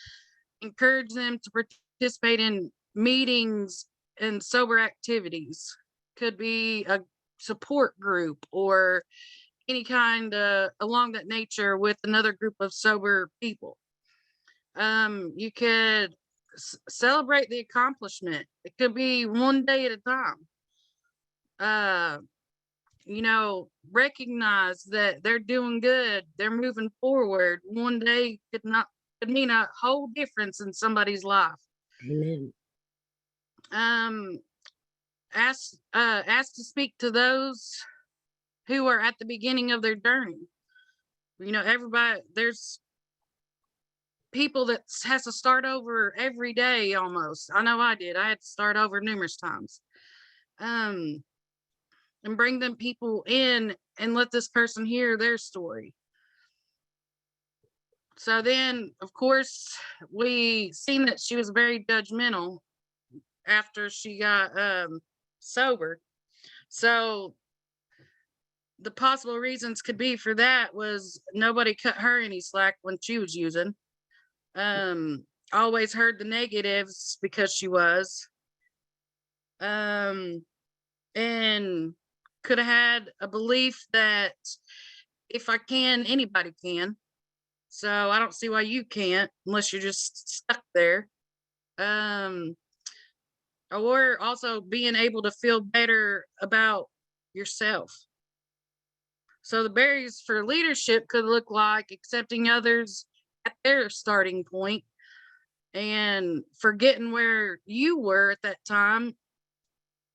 encourage them to participate in meetings and sober activities. Could be a support group or any kind along that nature with another group of sober people. You could celebrate the accomplishment. It could be one day at a time. Recognize that they're doing good, they're moving forward. One day could mean a whole difference in somebody's life. Amen. Ask to speak to those who are at the beginning of their journey. Everybody, there's people that has to start over every day almost. I know I did. I had to start over numerous times. And bring them people in and let this person hear their story. So then, of course, we seen that she was very judgmental after she got sober. So the possible reasons could be for that was nobody cut her any slack when she was using. Always heard the negatives because she was. And could have had a belief that if I can, anybody can. So I don't see why you can't unless you're just stuck there. Or also being able to feel better about yourself. So the barriers for leadership could look like accepting others at their starting point and forgetting where you were at that time.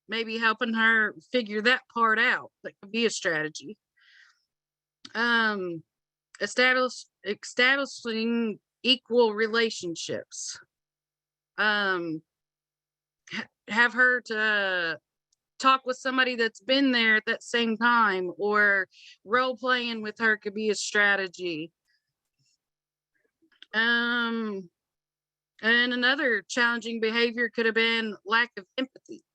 Maybe helping her figure that part out. That could be a strategy. Establishing equal relationships. Have her to talk with somebody that's been there at that same time, or role playing with her could be a strategy. And another challenging behavior could have been lack of empathy.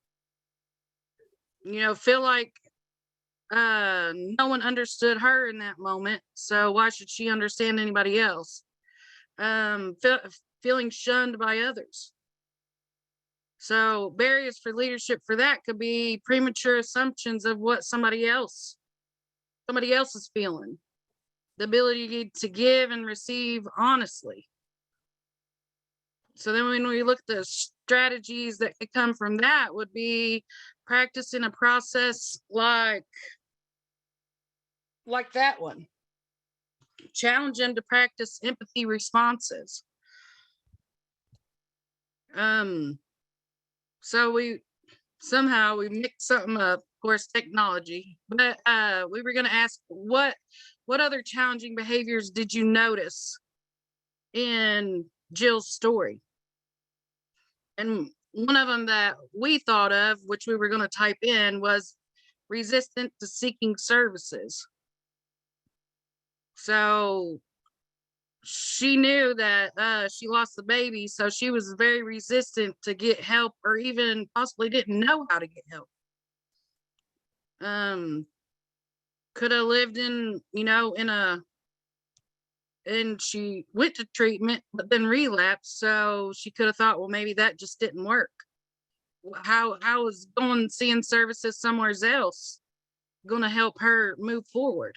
Feel like no one understood her in that moment, so why should she understand anybody else? Feeling shunned by others. So barriers for leadership for that could be premature assumptions of what somebody else is feeling, the ability to give and receive honestly. So then when we look at the strategies that could come from that would be practicing a process like that one. Challenge them to practice empathy responses. So we mixed something up, of course, technology, but we were going to ask what other challenging behaviors did you notice in Jill's story? And one of them that we thought of, which we were going to type in, was resistant to seeking services. So she knew that she lost the baby, so she was very resistant to get help, or even possibly didn't know how to get help. Could have lived and she went to treatment, but then relapsed. So she could have thought, well, maybe that just didn't work. How is going seeing services somewhere else going to help her move forward?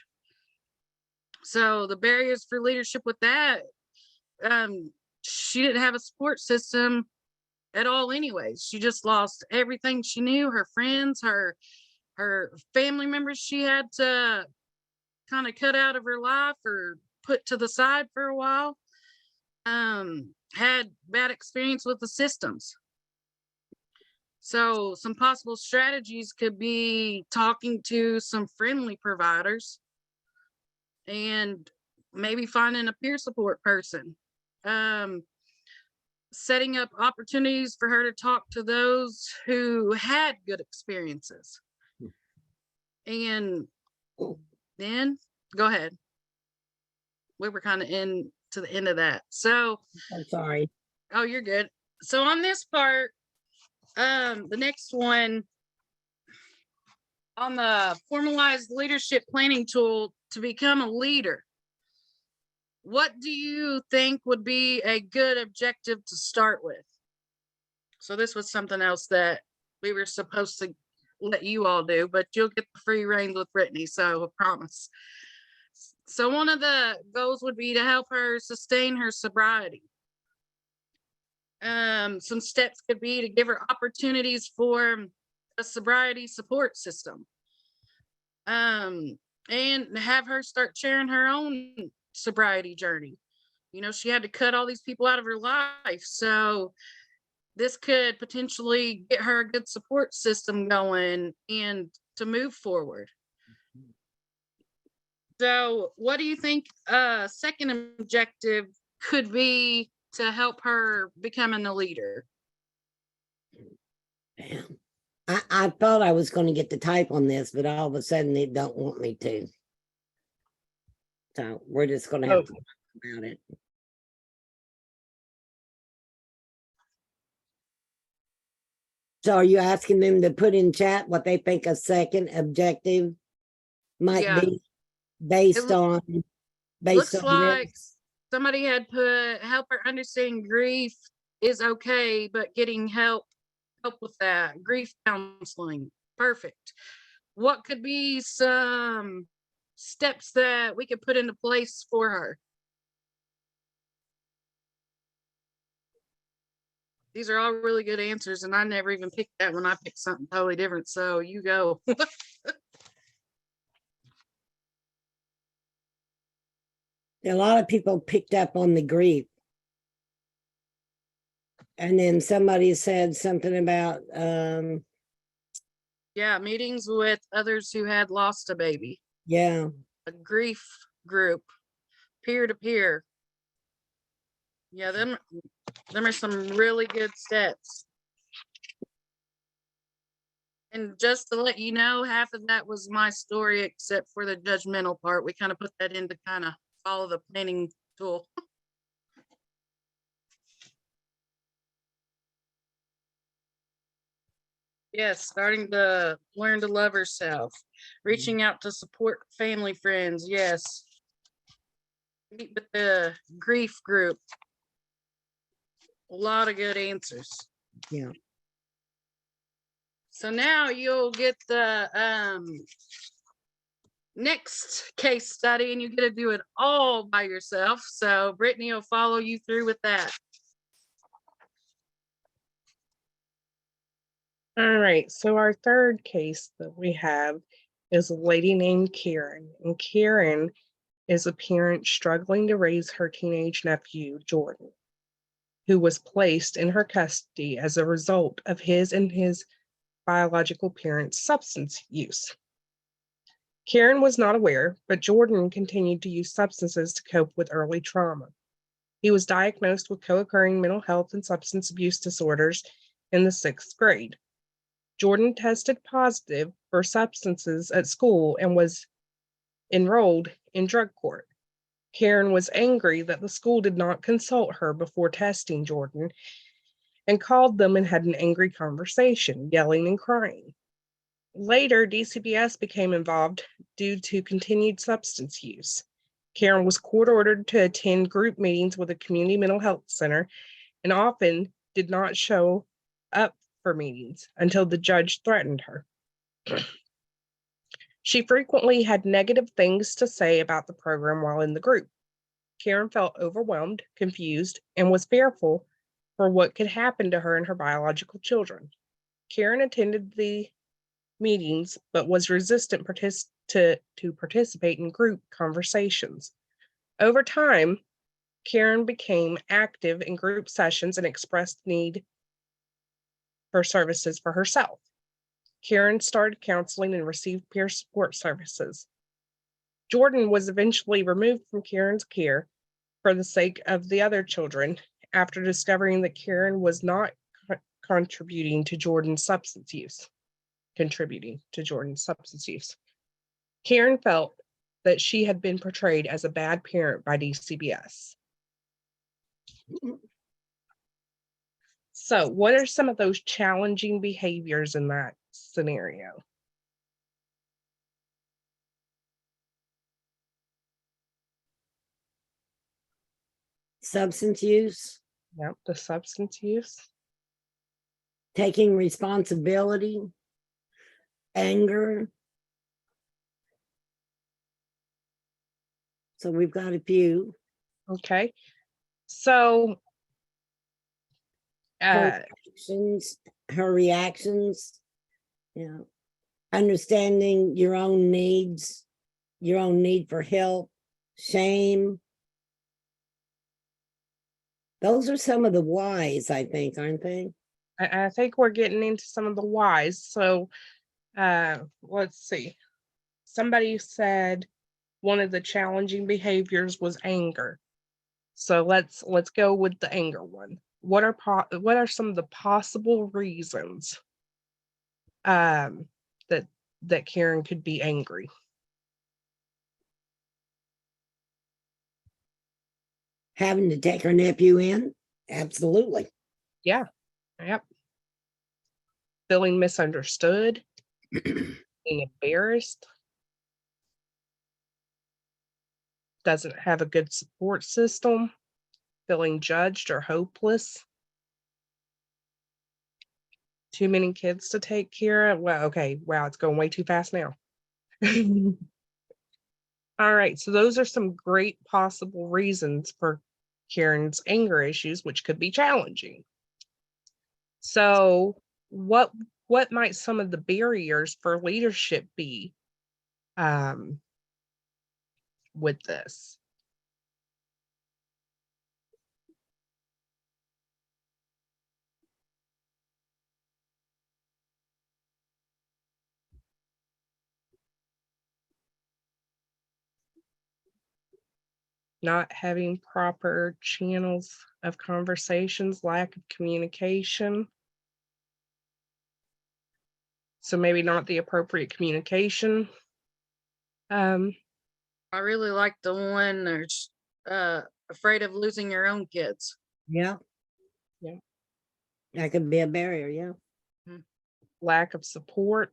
So the barriers for leadership with that, she didn't have a support system at all anyways. She just lost everything she knew, her friends, her family members she had to kind of cut out of her life or put to the side for a while. Had bad experience with the systems. So some possible strategies could be talking to some friendly providers and maybe finding a peer support person. Setting up opportunities for her to talk to those who had good experiences. And then, go ahead. We were kind of to the end of that. So, I'm sorry. Oh, you're good. So on this part, the next one on the formalized leadership planning tool to become a leader. What do you think would be a good objective to start with? So this was something else that we were supposed to let you all do, but you'll get the free reign with Brittany, so I promise. So one of the goals would be to help her sustain her sobriety. Some steps could be to give her opportunities for a sobriety support system. And have her start sharing her own sobriety journey. You know, she had to cut all these people out of her life. So this could potentially get her a good support system going and to move forward. So what do you think second objective could be to help her becoming a leader? Damn. I thought I was going to get the type on this, but all of a sudden they don't want me to. So we're just going to have to talk about it. So are you asking them to put in chat what they think a second objective might Yeah. be based on Looks like this? somebody had put help her understand grief is okay, but getting help with that grief counseling. Perfect. What could be some steps that we could put into place for her? These are all really good answers, and I never even picked that when I picked something totally different. So you go. A lot of people picked up on the grief. And then somebody said something about Yeah, meetings with others who had lost a baby. yeah. A grief group, peer to peer. Yeah, them are some really good steps. And just to let you know, half of that was my story, except for the judgmental part. We kind of put that in to kind of follow the planning tool. Yes, starting to learn to love herself, reaching out to support family, friends. Yes. Meet with the grief group. A lot of good answers. Yeah. So now you'll get the next case study, and you get to do it all by yourself. So Brittany will follow you through with that. All right, so our third case that we have is a lady named Karen, and Karen is a parent struggling to raise her teenage nephew, Jordan, who was placed in her custody as a result of his and his biological parents' substance use. Karen was not aware, but Jordan continued to use substances to cope with early trauma. He was diagnosed with co-occurring mental health and substance abuse disorders in the 6th grade. Jordan tested positive for substances at school and was enrolled in drug court. Karen was angry that the school did not consult her before testing Jordan and called them and had an angry conversation, yelling and crying. Later, DCBS became involved due to continued substance use. Karen was court-ordered to attend group meetings with a community mental health center and often did not show up for meetings until the judge threatened her. She frequently had negative things to say about the program while in the group. Karen felt overwhelmed, confused, and was fearful for what could happen to her and her biological children. Karen attended the meetings, but was resistant to participate in group conversations. Over time, Karen became active in group sessions and expressed need for services for herself. Karen started counseling and received peer support services. Jordan was eventually removed from Karen's care for the sake of the other children after discovering that Karen was not contributing to Jordan's substance use. Karen felt that she had been portrayed as a bad parent by DCBS. So, what are some of those challenging behaviors in that scenario? Substance use, Yep, the substance use. taking responsibility, anger. So we've got a few. Okay. So, Her reactions, understanding your own needs, your own need for help, shame. Those are some of the whys, I think, aren't they? I think we're getting into some of the whys. So, let's see. Somebody said one of the challenging behaviors was anger. So let's go with the anger one. What are some of the possible reasons that Karen could be angry? Having to take her nephew in? Absolutely. Yeah. Yep. Feeling misunderstood, being embarrassed, doesn't have a good support system, feeling judged or hopeless, too many kids to take care of. Well, okay, wow, it's going way too fast now. All right, so those are some great possible reasons for Karen's anger issues, which could be challenging. So what might some of the barriers for leadership be with this? Not having proper channels of conversations, lack of communication. So maybe not the appropriate communication. I really like the one that's afraid of losing your own kids. Yeah. Yeah. That could be a barrier, yeah. Lack of support.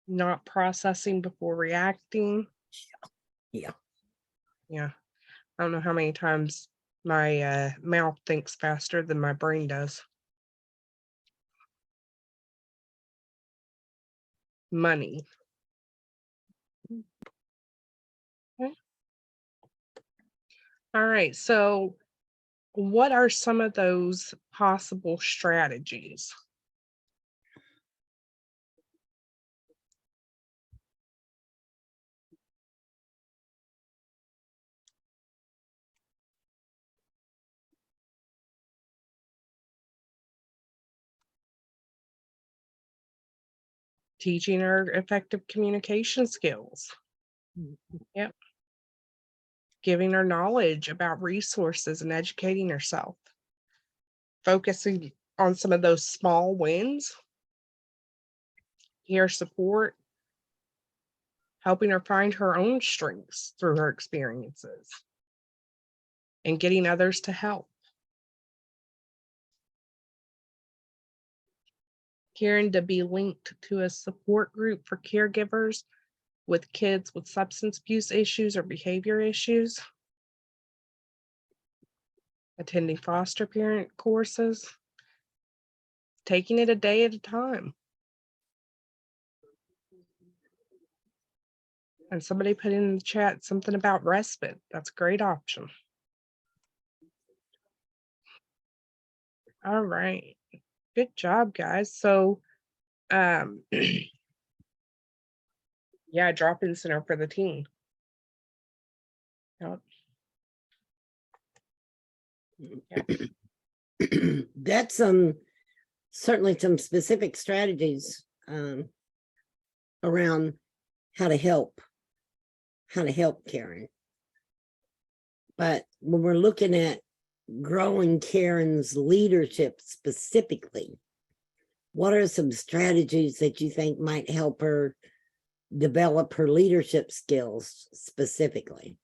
Not processing before reacting. Yeah. Yeah. I don't know how many times my mouth thinks faster than my brain does. Money. Okay. All right. So what are some of those possible strategies? Teaching her effective communication skills. Yep. Giving her knowledge about resources and educating herself. Focusing on some of those small wins. Peer support. Helping her find her own strengths through her experiences. And getting others to help. Karen to be linked to a support group for caregivers with kids with substance abuse issues or behavior issues. Attending foster parent courses. Taking it a day at a time. And somebody put in the chat something about respite. That's a great option. All right. Good job, guys. So, yeah, drop-in center for the teen. Yep. That's certainly some specific strategies around how to help Karen. But when we're looking at growing Karen's leadership specifically, what are some strategies that you think might help her develop her leadership skills specifically?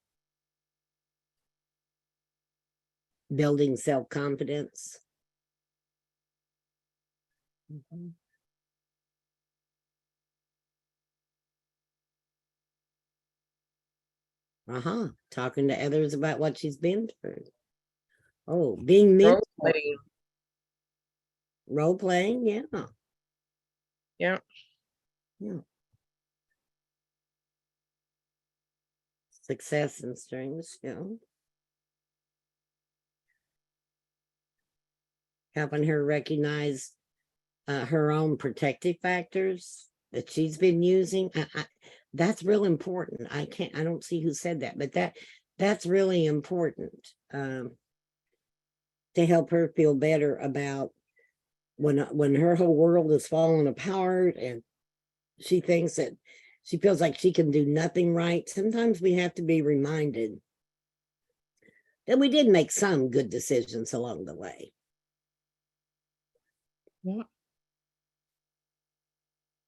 Building self-confidence. Talking to others about what she's been through. Oh, being mentored. Role playing, yeah. Yeah. Yeah. Success and strengths, yeah. Helping her recognize her own protective factors that she's been using. That's real important. I don't see who said that, but that's really important to help her feel better about when her whole world is falling apart and she thinks that she feels like she can do nothing right. Sometimes we have to be reminded that we did make some good decisions along the way. Yeah.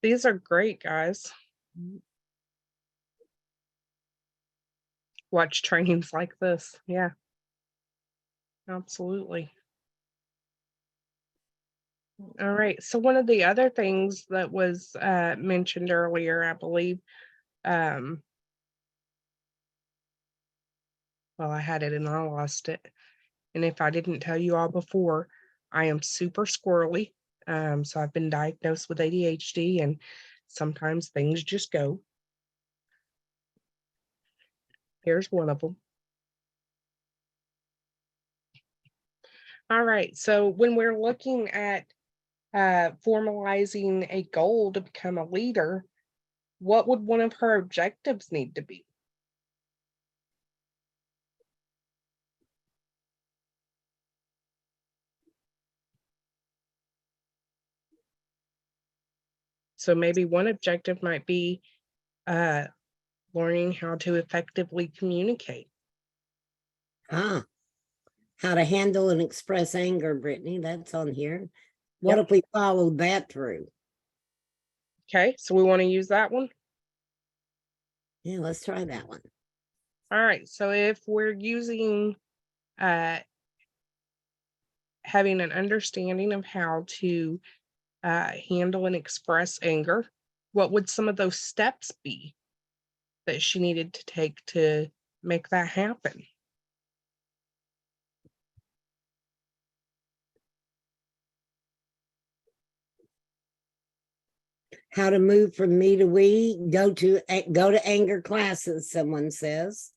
These are great, guys. Watch trainings like this. Yeah. Absolutely. All right. So one of the other things that was mentioned earlier, I believe, well, I had it and I lost it. And if I didn't tell you all before, I am super squirrely. So I've been diagnosed with ADHD, and sometimes things just go. Here's one of them. All right. So when we're looking at formalizing a goal to become a leader, what would one of her objectives need to be? So maybe one objective might be learning how to effectively communicate. How to handle and express anger, Brittany, that's on here. What Yep. if we followed that through? Okay, so we want to use that one. Yeah, let's try that one. All right, so if we're using having an understanding of how to handle and express anger, what would some of those steps be that she needed to take to make that happen? How to move from me to we, go to anger classes, someone says.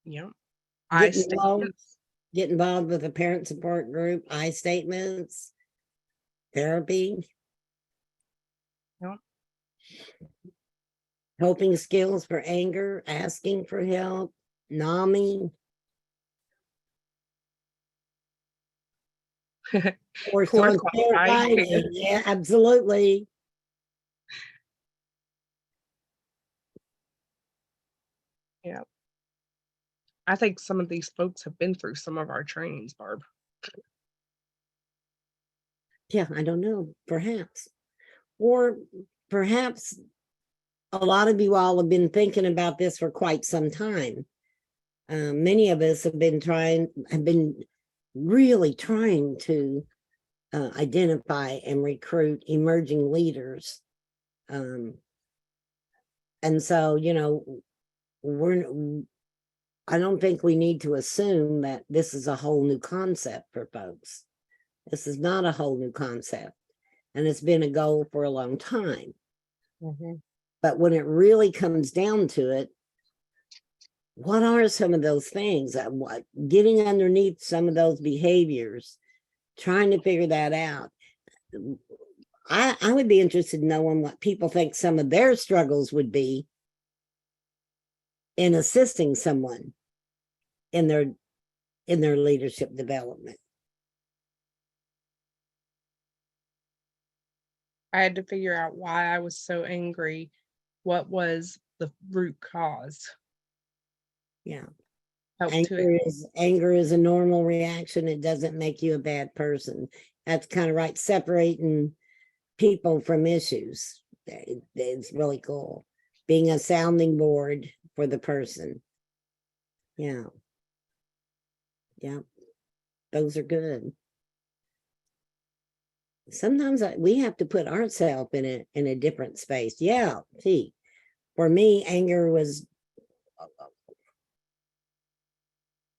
Yeah. Get involved with a parent support group, I statements, therapy. Yeah. Coping skills for anger, asking for help, NAMI. Or Course fighting. Yeah, absolutely. Yeah. I think some of these folks have been through some of our trainings, Barb. Yeah, I don't know, perhaps. Or perhaps a lot of you all have been thinking about this for quite some time. Many of us have been really trying to identify and recruit emerging leaders. And so, you know, I don't think we need to assume that this is a whole new concept for folks. This is not a whole new concept, and it's been a goal for a long time. Mm-hmm. But when it really comes down to it, what are some of those things? Getting underneath some of those behaviors, trying to figure that out. I would be interested in knowing what people think some of their struggles would be in assisting someone in their leadership development. I had to figure out why I was so angry. What was the root cause? Yeah. Help Anger is a normal reaction. It doesn't make you a bad person. That's kind of right. Separating people from issues. It's really cool. Being a sounding board for the person. Yeah. Yeah. Those are good. Sometimes we have to put ourselves in a different space. Yeah. See, for me, anger was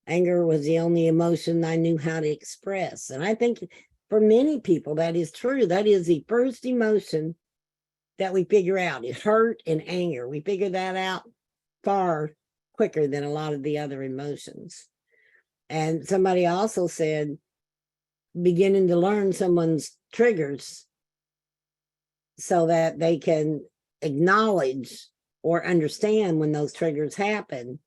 the only emotion I knew how to express. And I think for many people, that is true. That is the first emotion that we figure out is hurt and anger. We figure that out far quicker than a lot of the other emotions. And somebody also said, beginning to learn someone's triggers so that they can acknowledge or understand when those triggers happen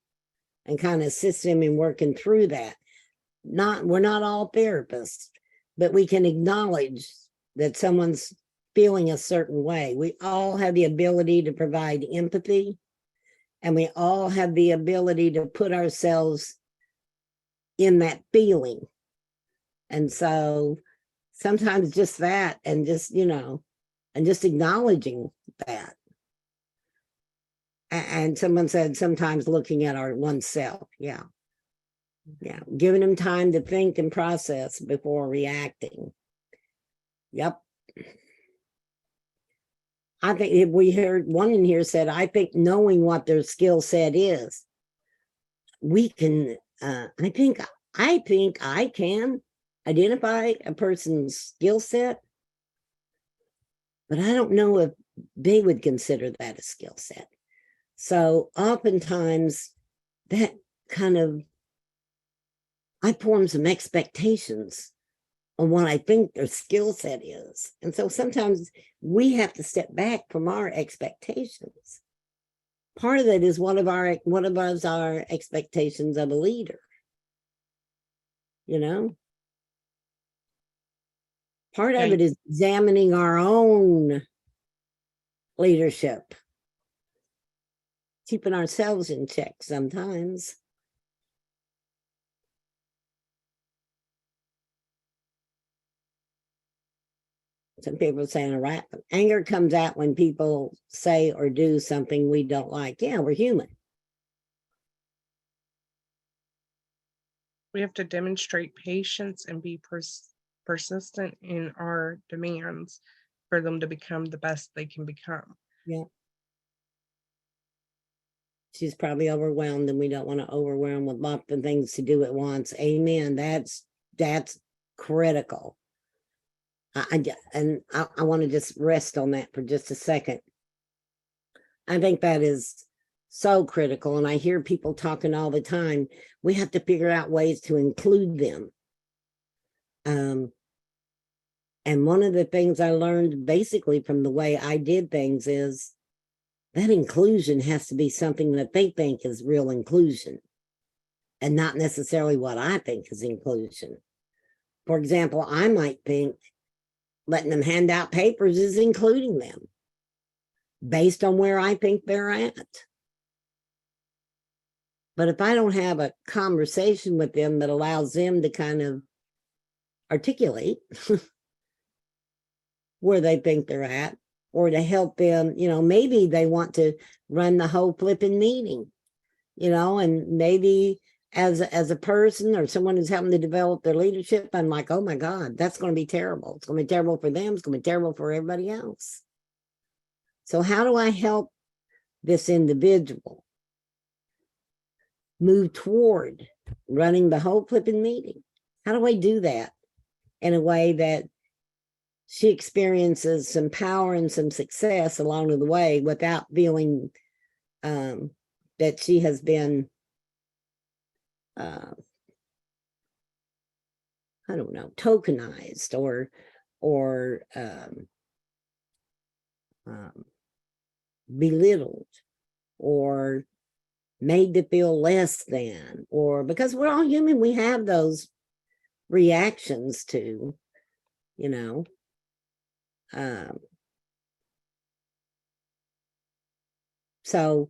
and kind of assist them in working through that. We're not all therapists, but we can acknowledge that someone's feeling a certain way. We all have the ability to provide empathy, and we all have the ability to put ourselves in that feeling. And so sometimes just that, and just, and just acknowledging that. And someone said sometimes looking at our oneself. Yeah. Giving them time to think and process before reacting. Yep. I think if we heard one in here said, I think knowing what their skill set is, we can, I think I can identify a person's skill set, but I don't know if they would consider that a skill set. So oftentimes that kind of, I form some expectations on what I think their skill set is. And so sometimes we have to step back from our expectations. Part of that is what of us our expectations of a leader. Part of it is examining our own leadership, keeping ourselves in check sometimes. Some people are saying, right, anger comes out when people say or do something we don't like. Yeah, we're human. We have to demonstrate patience and be persistent in our demands for them to become the best they can become. Yeah. She's probably overwhelmed, and we don't want to overwhelm with lots of things to do at once. Amen. That's critical. I want to just rest on that for just a second. I think that is so critical. And I hear people talking all the time. We have to figure out ways to include them. And one of the things I learned basically from the way I did things is that inclusion has to be something that they think is real inclusion and not necessarily what I think is inclusion. For example, I might think letting them hand out papers is including them based on where I think they're at. But if I don't have a conversation with them that allows them to kind of articulate where they think they're at, or to help them, maybe they want to run the whole flipping meeting, and maybe as a person or someone who's having to develop their leadership, I'm like, oh my God, that's going to be terrible. It's going to be terrible for them. It's going to be terrible for everybody else. So how do I help this individual move toward running the whole flipping meeting? How do I do that in a way that she experiences some power and some success along the way without feeling that she has been I don't know, tokenized or belittled or made to feel less than, or because we're all human, we have those reactions to, so,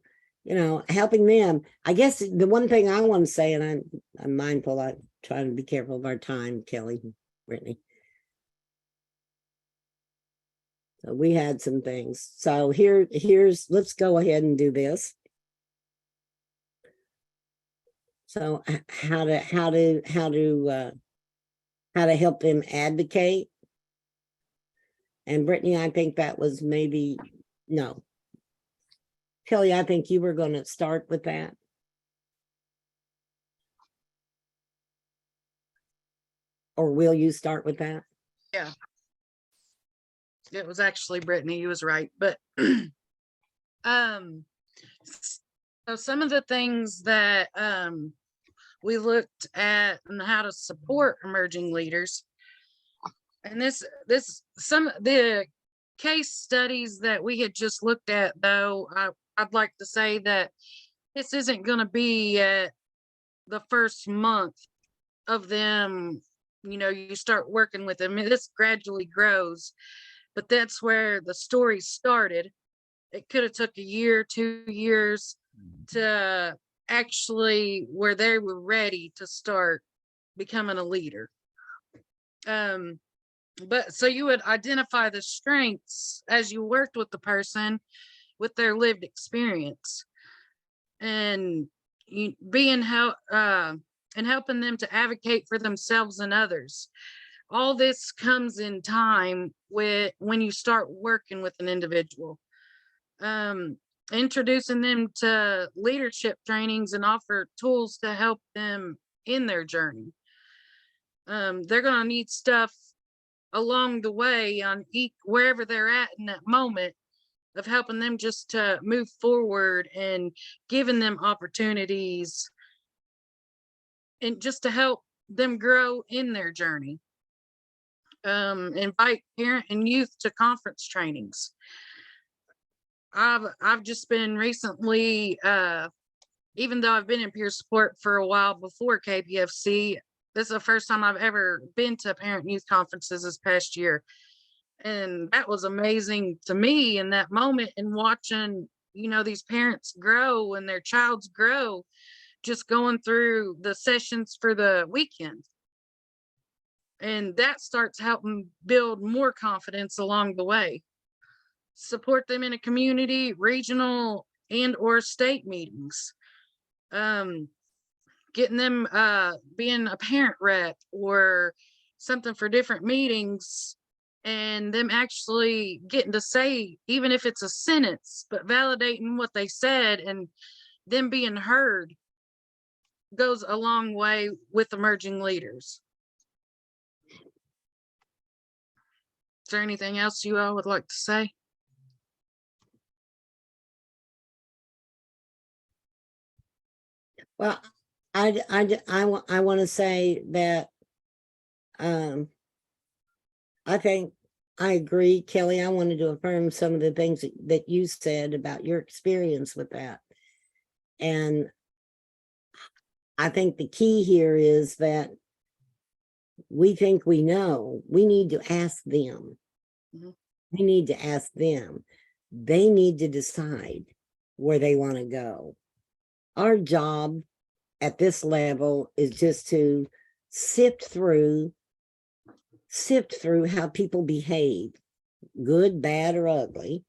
helping them. I guess the one thing I want to say, and I'm mindful, I try to be careful of our time, Kelly, Brittany. So we had some things. So here's, let's go ahead and do this. So how to help them advocate. And Brittany, I think that was no. Kelly, I think you were going to start with that. Or will you start with that? Yeah. It was actually Brittany, you was right, but so some of the things that we looked at and how to support emerging leaders, and some of the case studies that we had just looked at, though, I'd like to say that this isn't going to be the first month of them, you start working with them. This gradually grows, but that's where the story started. It could have took a year, 2 years to actually where they were ready to start becoming a leader. But so you would identify the strengths as you worked with the person with their lived experience, and being how and helping them to advocate for themselves and others. All this comes in time when you start working with an individual. Introducing them to leadership trainings and offer tools to help them in their journey. They're going to need stuff along the way on wherever they're at in that moment, of helping them just to move forward and giving them opportunities and just to help them grow in their journey. Invite parent and youth to conference trainings. I've just been recently, even though I've been in peer support for a while before KPFC, this is the first time I've ever been to parent youth conferences this past year. And that was amazing to me in that moment, and watching, these parents grow and their childs grow, just going through the sessions for the weekend. And that starts helping build more confidence along the way. Support them in a community, regional, and or state meetings. Getting them being a parent rep or something for different meetings, and them actually getting to say, even if it's a sentence, but validating what they said and them being heard, goes a long way with emerging leaders. Is there anything else you all would like to say? Well, I want to say that I think I agree, Kelly. I wanted to affirm some of the things that you said about your experience with that. And I think the key here is that we think we know. We need to ask them. Mhm. We need to ask them. They need to decide where they want to go. Our job at this level is just to sift through how people behave, good, bad, or ugly,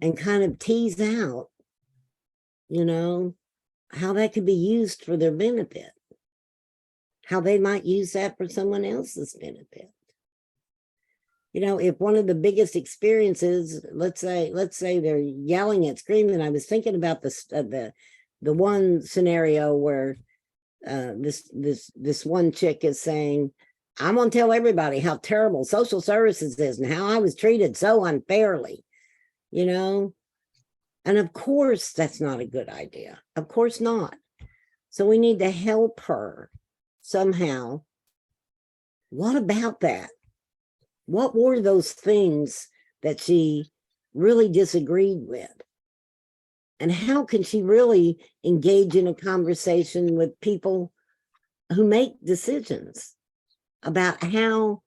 and kind of tease out, how that could be used for their benefit, how they might use that for someone else's benefit. If one of the biggest experiences, let's say they're yelling and screaming. I was thinking about the one scenario where this one chick is saying, I'm going to tell everybody how terrible social services is and how I was treated so unfairly, and of course that's not a good idea. Of course not. So we need to help her somehow. What about that? What were those things that she really disagreed with? And how can she really engage in a conversation with people who make decisions about how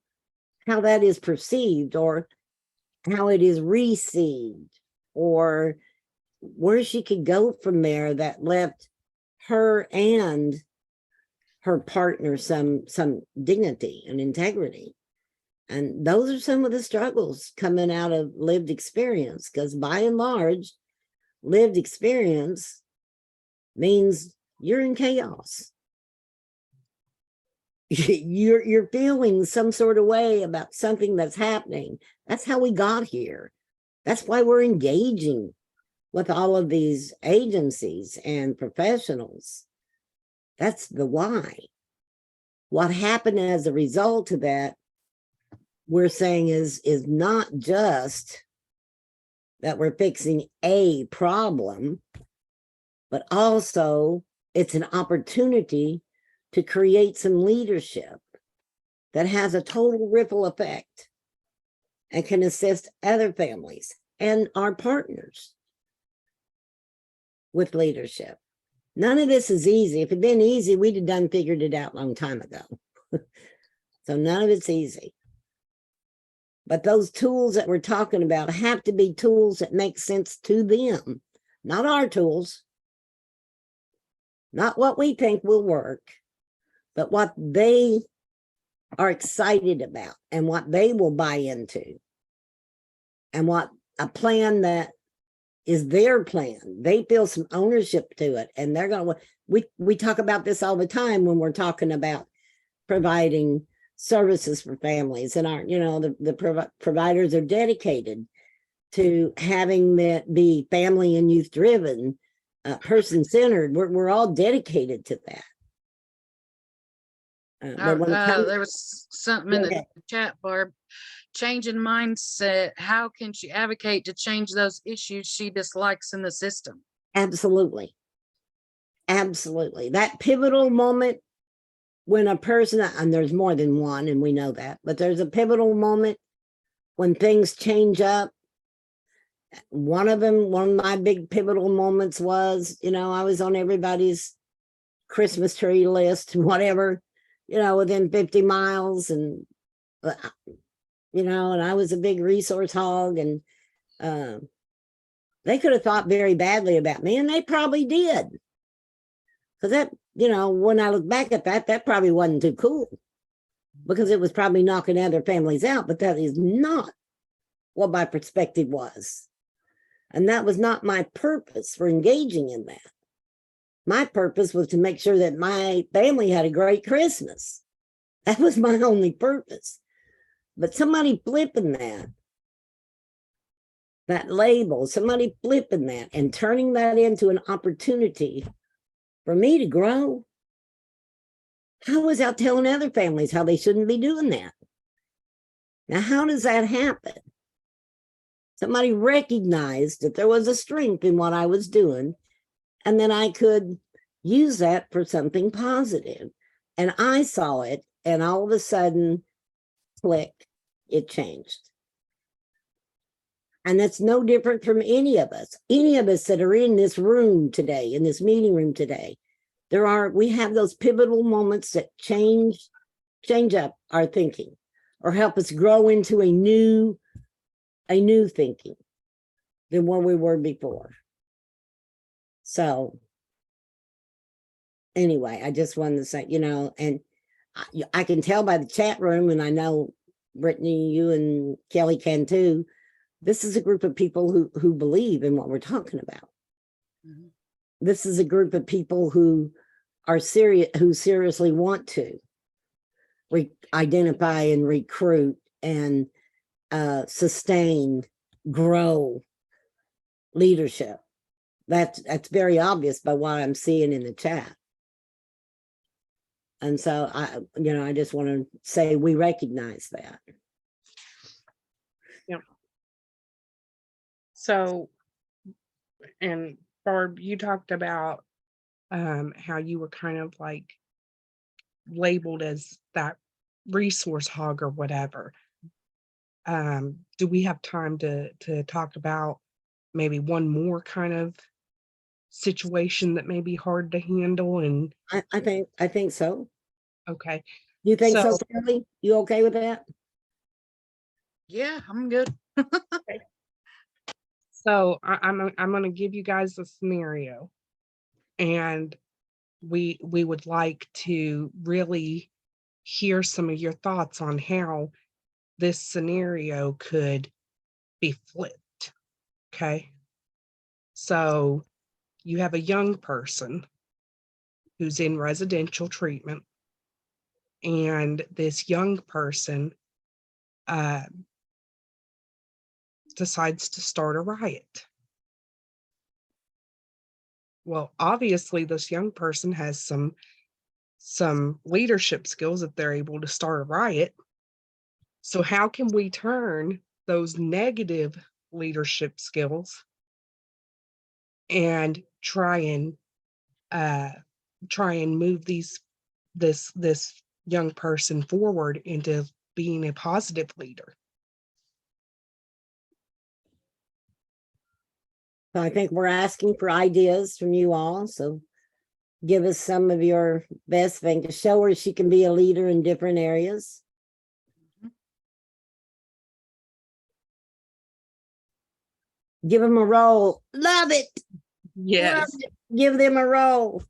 that is perceived, or how it is received, or where she could go from there that left her and her partner some dignity and integrity. And those are some of the struggles coming out of lived experience, because by and large, lived experience means you're in chaos. You're feeling some sort of way about something that's happening. That's how we got here. That's why we're engaging with all of these agencies and professionals. That's the why. What happened as a result of that, we're saying is not just that we're fixing a problem, but also it's an opportunity to create some leadership that has a total ripple effect and can assist other families and our partners with leadership. None of this is easy. If it'd been easy, we'd have done figured it out a long time ago. So none of it's easy. But those tools that we're talking about have to be tools that make sense to them, not our tools, not what we think will work, but what they are excited about and what they will buy into, and what a plan that is their plan. They feel some ownership to it, and they're going to, we talk about this all the time when we're talking about providing services for families, and our, you know, the providers are dedicated to having that be family and youth driven, person-centered. We're all dedicated to that. But when it comes, There was something in the chat, Barb. Changing mindset. How can she advocate to change those issues she dislikes in the system? absolutely. Absolutely. That pivotal moment when a person, and there's more than one, and we know that, but there's a pivotal moment when things change up. One of my big pivotal moments was, you know, I was on everybody's Christmas tree list, whatever, you know, within 50 miles. And, you know, and I was a big resource hog, and they could have thought very badly about me, and they probably did. Because that, you know, when I look back at that, that probably wasn't too cool, because it was probably knocking other families out, but that is not what my perspective was. And that was not my purpose for engaging in that. My purpose was to make sure that my family had a great Christmas. That was my only purpose. But somebody flipping that label, somebody flipping that and turning that into an opportunity for me to grow. I was out telling other families how they shouldn't be doing that. Now, how does that happen? Somebody recognized that there was a strength in what I was doing, and then I could use that for something positive. And I saw it, and all of a sudden, click, it changed. And that's no different from any of us that are in this room today, in this meeting room today. We have those pivotal moments that change up our thinking, or help us grow into a new thinking than where we were before. So anyway, I just wanted to say, you know, and I can tell by the chat room, and I know Brittany, you and Kelly can too, this is a group of people who believe in what we're talking about. Mm-hmm. This is a group of people who are serious, who seriously want to identify and recruit and sustain, grow leadership. That's very obvious by what I'm seeing in the chat. And so I just want to say we recognize that. Yeah. So, and Barb, you talked about how you were kind of like labeled as that resource hog or whatever. Do we have time to talk about maybe one more kind of situation that may be hard to handle? And I think so. Okay. You think so, Kelly? You okay with that? Yeah, I'm good. Okay. So I'm going to give you guys a scenario, and we would like to really hear some of your thoughts on how this scenario could be flipped. Okay. So you have a young person who's in residential treatment, and this young person decides to start a riot. Well, obviously this young person has some leadership skills if they're able to start a riot. So how can we turn those negative leadership skills and try and move this young person forward into being a positive leader? So I think we're asking for ideas from you all. So give us some of your best thing to show her she can be a leader in different areas. Give them a role. Love it. Yes. Love it. Give them a role.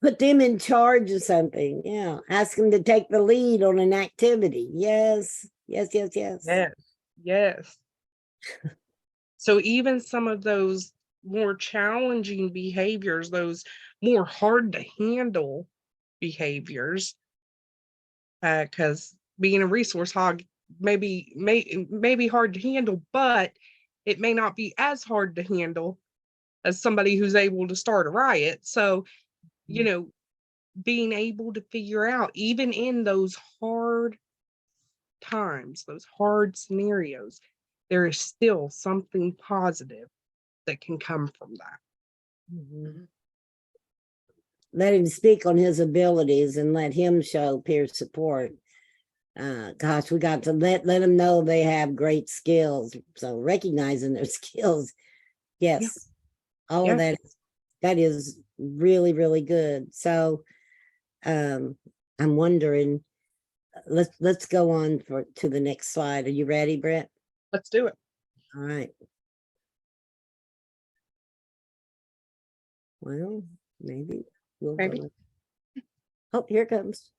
Put them in charge of something. Yeah. Ask them to take the lead on an activity. Yes. Yes, yes, yes. Yes. Yes. So even some of those more challenging behaviors, those more hard to handle behaviors, because being a resource hog may be hard to handle, but it may not be as hard to handle as somebody who's able to start a riot. So, you know, being able to figure out, even in those hard times, those hard scenarios, there is still something positive that can come from that. Mhm. Let him speak on his abilities and let him show peer support. Gosh, we got to let them know they have great skills. So recognizing their skills, yes, all of that is really, really good. So I'm wondering, let's go on to the next slide. Are you ready, Brett? Let's do it. All right. Well, maybe we'll go. Oh, here it comes.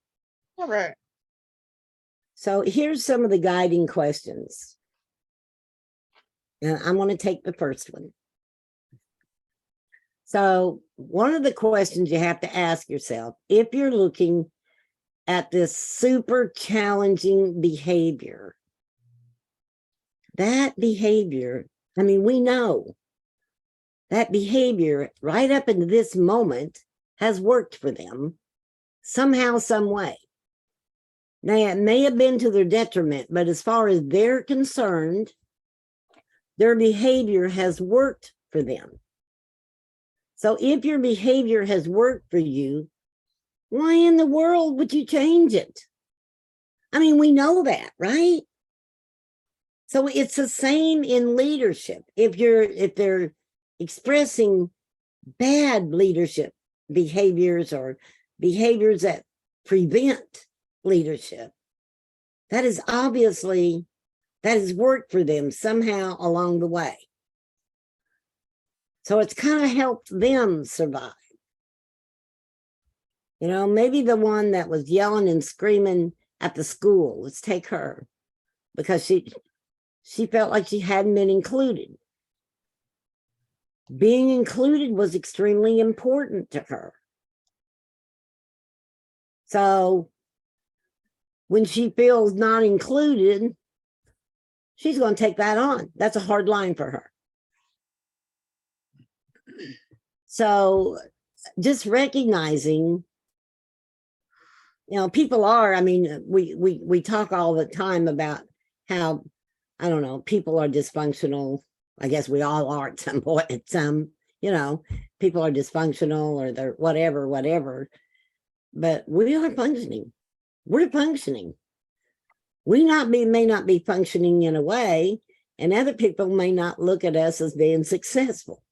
All right. So here's some of the guiding questions. And I'm going to take the first one. So one of the questions you have to ask yourself, if you're looking at this super challenging behavior, that behavior, I mean, we know that behavior right up into this moment has worked for them somehow, some way. Now, it may have been to their detriment, but as far as they're concerned, their behavior has worked for them. So if your behavior has worked for you, why in the world would you change it? I mean, we know that, right? So it's the same in leadership. If they're expressing bad leadership behaviors or behaviors that prevent leadership, that is obviously, that has worked for them somehow along the way. So it's kind of helped them survive. You know, maybe the one that was yelling and screaming at the school, let's take her, because she felt like she hadn't been included. Being included was extremely important to her. So when she feels not included, she's going to take that on. That's a hard line for her. So just recognizing, you know, people are, I mean, we talk all the time about how, I don't know, people are dysfunctional. I guess we all are at some point, you know, people are dysfunctional or they're whatever, but we are functioning. We're functioning. We may not be functioning in a way, and other people may not look at us as being successful,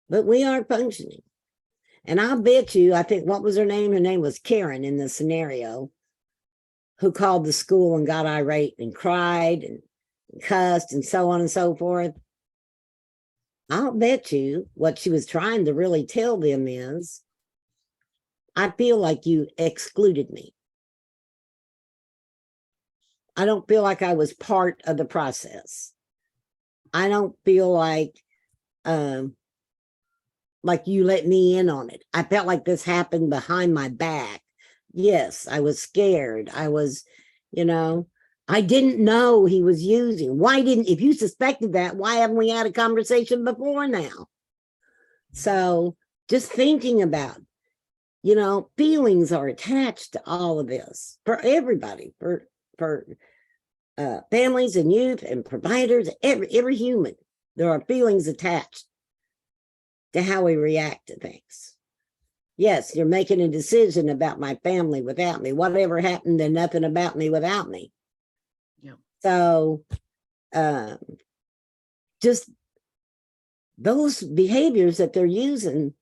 but we are functioning. And I'll bet you, I think, what was her name? Her name was Karen in the scenario, who called the school and got irate and cried and cussed and so on and so forth. I'll bet you what she was trying to really tell them is, I feel like you excluded me. I don't feel like I was part of the process. I don't feel like you let me in on it. I felt like this happened behind my back. Yes, I was scared. I was, you know, I didn't know he was using. If you suspected that, why haven't we had a conversation before now? So just thinking about, you know, feelings are attached to all of this for everybody, for for families and youth and providers, every human, there are feelings attached to how we react to things. Yes, you're making a decision about my family without me. Whatever happened, then nothing about me without me. Yeah. So just those behaviors that they're using,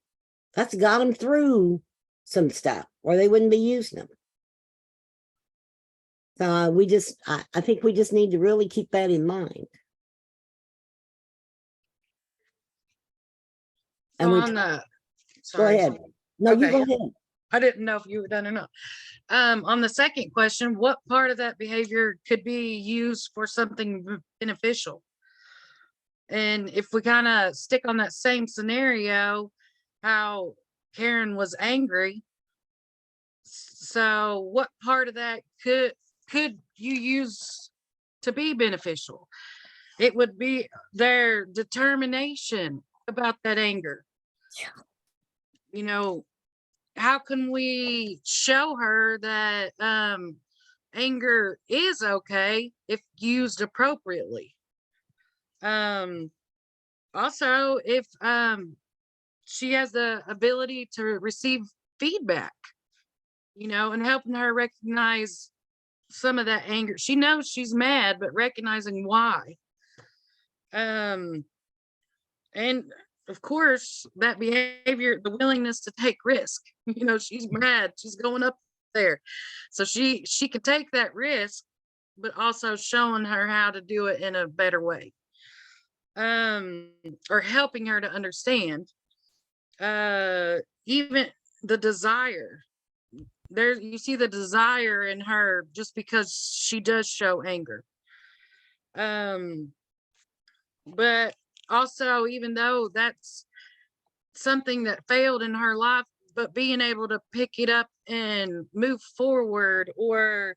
that's got them through some stuff, or they wouldn't be using them. So I think we just need to really keep that in mind. And So we on the, go sorry. ahead. No, you Okay. go ahead. I didn't know if you were done or not. On the second question, what part of that behavior could be used for something beneficial? And if we kind of stick on that same scenario, how Karen was angry. So what part of that could you use to be beneficial? It would be their determination about that anger. Yeah. You know, how can we show her that anger is okay if used appropriately? Also, if she has the ability to receive feedback, and helping her recognize some of that anger. She knows she's mad, but recognizing why. And of course, that behavior, the willingness to take risk. She's mad, she's going up there. So she could take that risk, but also showing her how to do it in a better way. Or helping her to understand. Even the desire. There you see the desire in her just because she does show anger. But also, even though that's something that failed in her life, but being able to pick it up and move forward, or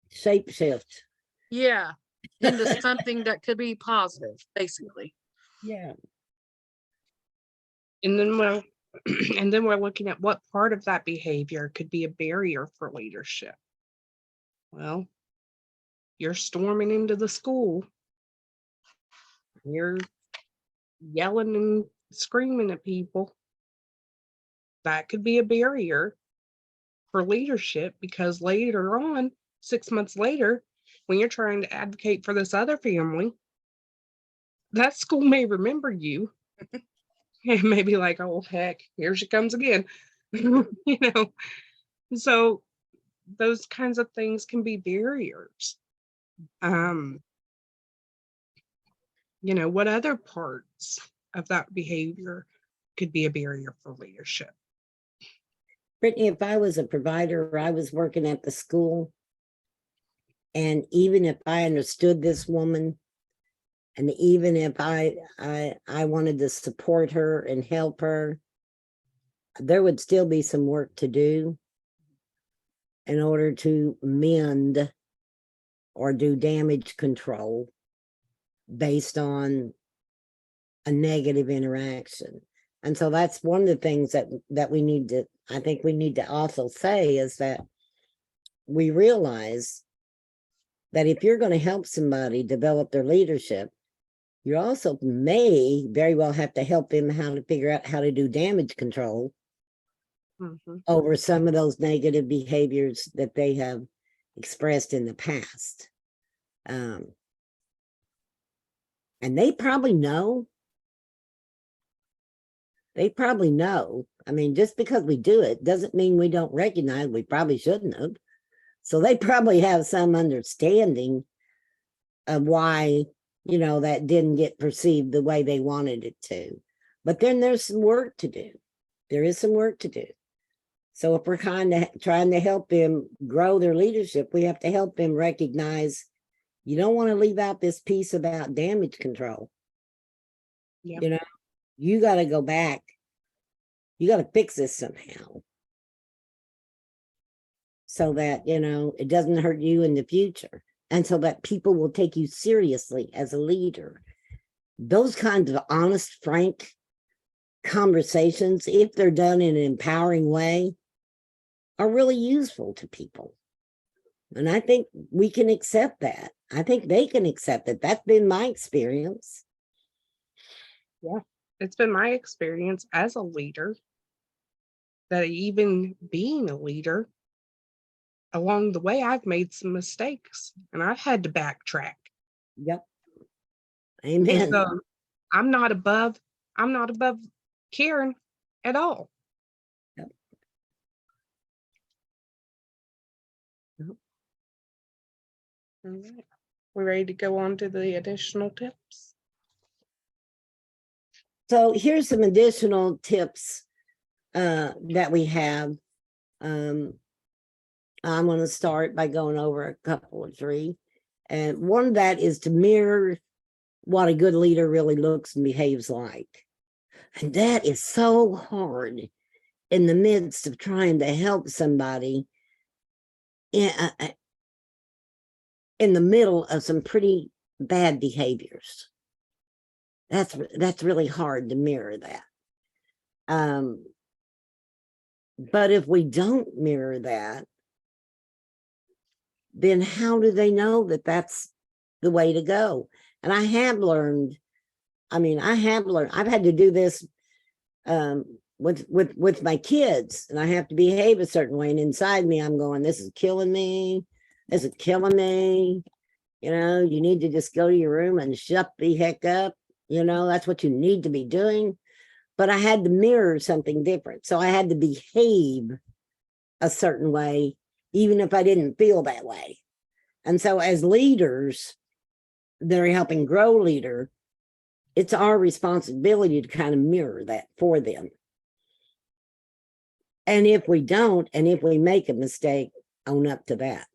Shape shift. yeah, into something that could be positive, basically. Yeah. And then we're looking at what part of that behavior could be a barrier for leadership. Well, you're storming into the school. You're yelling and screaming at people. That could be a barrier for leadership, because later on, 6 months later, when you're trying to advocate for this other family, that school may remember you. And maybe like, oh heck, here she comes again. So those kinds of things can be barriers. What other parts of that behavior could be a barrier for leadership? Brittany, if I was a provider, I was working at the school, and even if I understood this woman, and even if I wanted to support her and help her, there would still be some work to do in order to mend or do damage control based on a negative interaction. And so that's one of the things that we need to, I think we need to also say, is that we realize that if you're going to help somebody develop their leadership, you also may very well have to help them how to figure out how to do damage control over some of those negative behaviors that they have expressed in the past. And they probably know. They probably know. I mean, just because we do it doesn't mean we don't recognize we probably shouldn't have. So they probably have some understanding of why, that didn't get perceived the way they wanted it to. But then there's some work to do. There is some work to do. So if we're trying to help them grow their leadership, we have to help them recognize you don't want to leave out this piece about damage control. Yep. You got to go back. You got to fix this somehow so that, it doesn't hurt you in the future, and so that people will take you seriously as a leader. Those kinds of honest, frank conversations, if they're done in an empowering way, are really useful to people. And I think we can accept that. I think they can accept it. That's been my experience. It's been my experience as a leader that even being a leader, along the way, I've made some mistakes and I've had to backtrack. Yep. And Amen. so I'm not above Karen at all. Yep. Yep. All right. We're ready to go on to the additional tips. So here's some additional tips that we have. I'm going to start by going over a couple of three. And one of that is to mirror what a good leader really looks and behaves like. And that is so hard in the midst of trying to help somebody in the middle of some pretty bad behaviors. That's really hard to mirror that. But if we don't mirror that, then how do they know that that's the way to go? And I've had to do this with my kids, and I have to behave a certain way. And inside me, I'm going, this is killing me. This is killing me. You know, you need to just go to your room and shut the heck up. You know, that's what you need to be doing. But I had to mirror something different. So I had to behave a certain way, even if I didn't feel that way. And so as leaders that are helping grow leader, it's our responsibility to kind of mirror that for them. And if we don't, and if we make a mistake, own up to that.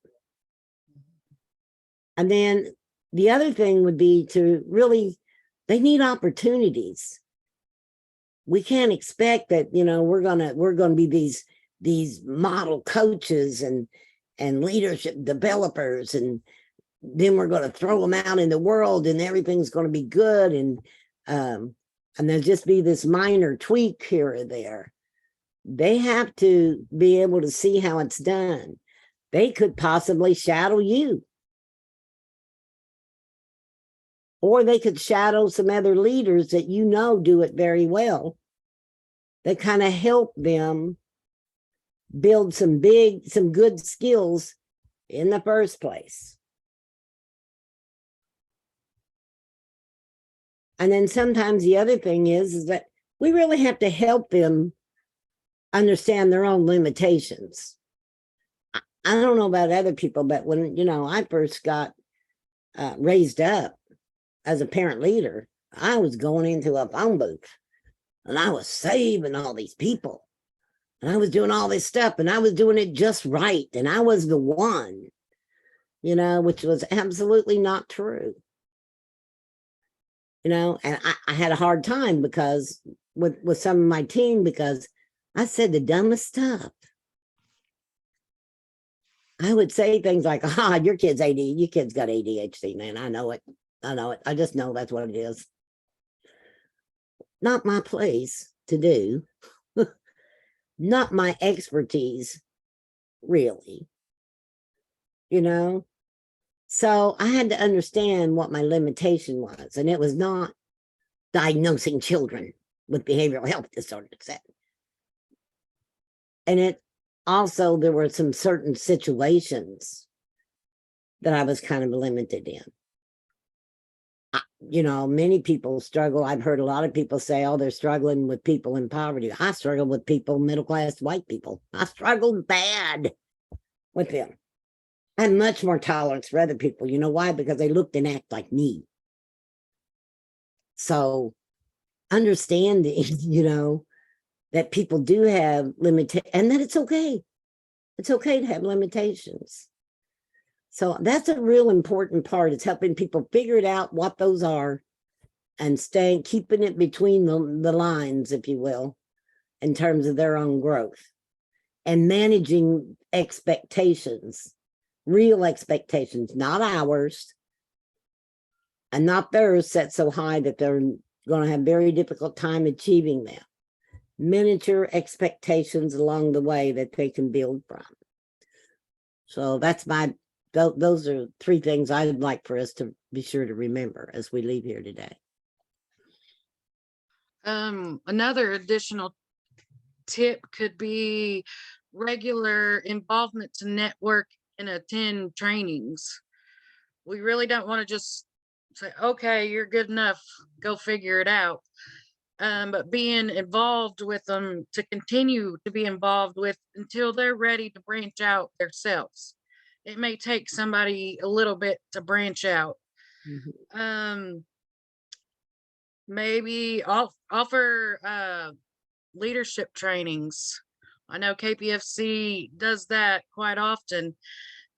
And then the other thing would be to really, they need opportunities. We can't expect that, you know, we're gonna be these model coaches and leadership developers, and then we're going to throw them out in the world and everything's going to be good, and there'll just be this minor tweak here or there. They have to be able to see how it's done. They could possibly shadow you, or they could shadow some other leaders that you know do it very well, that kind of help them build some good skills in the first place. And then sometimes the other thing is that we really have to help them understand their own limitations. I don't know about other people, but when, you know, I first got raised up as a parent leader, I was going into a phone booth and I was saving all these people. And I was doing all this stuff and I was doing it just right. And I was the one, you know, which was absolutely not true. You know, and I had a hard time because with some of my team, because I said the dumbest stuff. I would say things like, your kid's your kid's got ADHD, man. I know it. I just know that's what it is. Not my place to do. Not my expertise, really. You know? So I had to understand what my limitation was. And it was not diagnosing children with behavioral health disorders. And it also, there were some certain situations that I was kind of limited in. You know, many people struggle. I've heard a lot of people say, oh, they're struggling with people in poverty. I struggle with people, middle-class white people. I struggled bad with them. I had much more tolerance for other people. You know why? Because they looked and act like me. So understanding, you know, that people do have limitations and that it's okay. It's okay to have limitations. So that's a real important part. It's helping people figure it out, what those are, and keeping it between the lines, if you will, in terms of their own growth, and managing expectations, real expectations, not ours, and not theirs set so high that they're going to have very difficult time achieving them. Miniature expectations along the way that they can build from. So that's my those are three things I'd like for us to be sure to remember as we leave here today. Another additional tip could be regular involvement to network and attend trainings. We really don't want to just say, okay, you're good enough, go figure it out. But being involved with them, to continue to be involved with until they're ready to branch out themselves. It may take somebody a little bit to branch out. Maybe offer leadership trainings. I know KPFC does that quite often,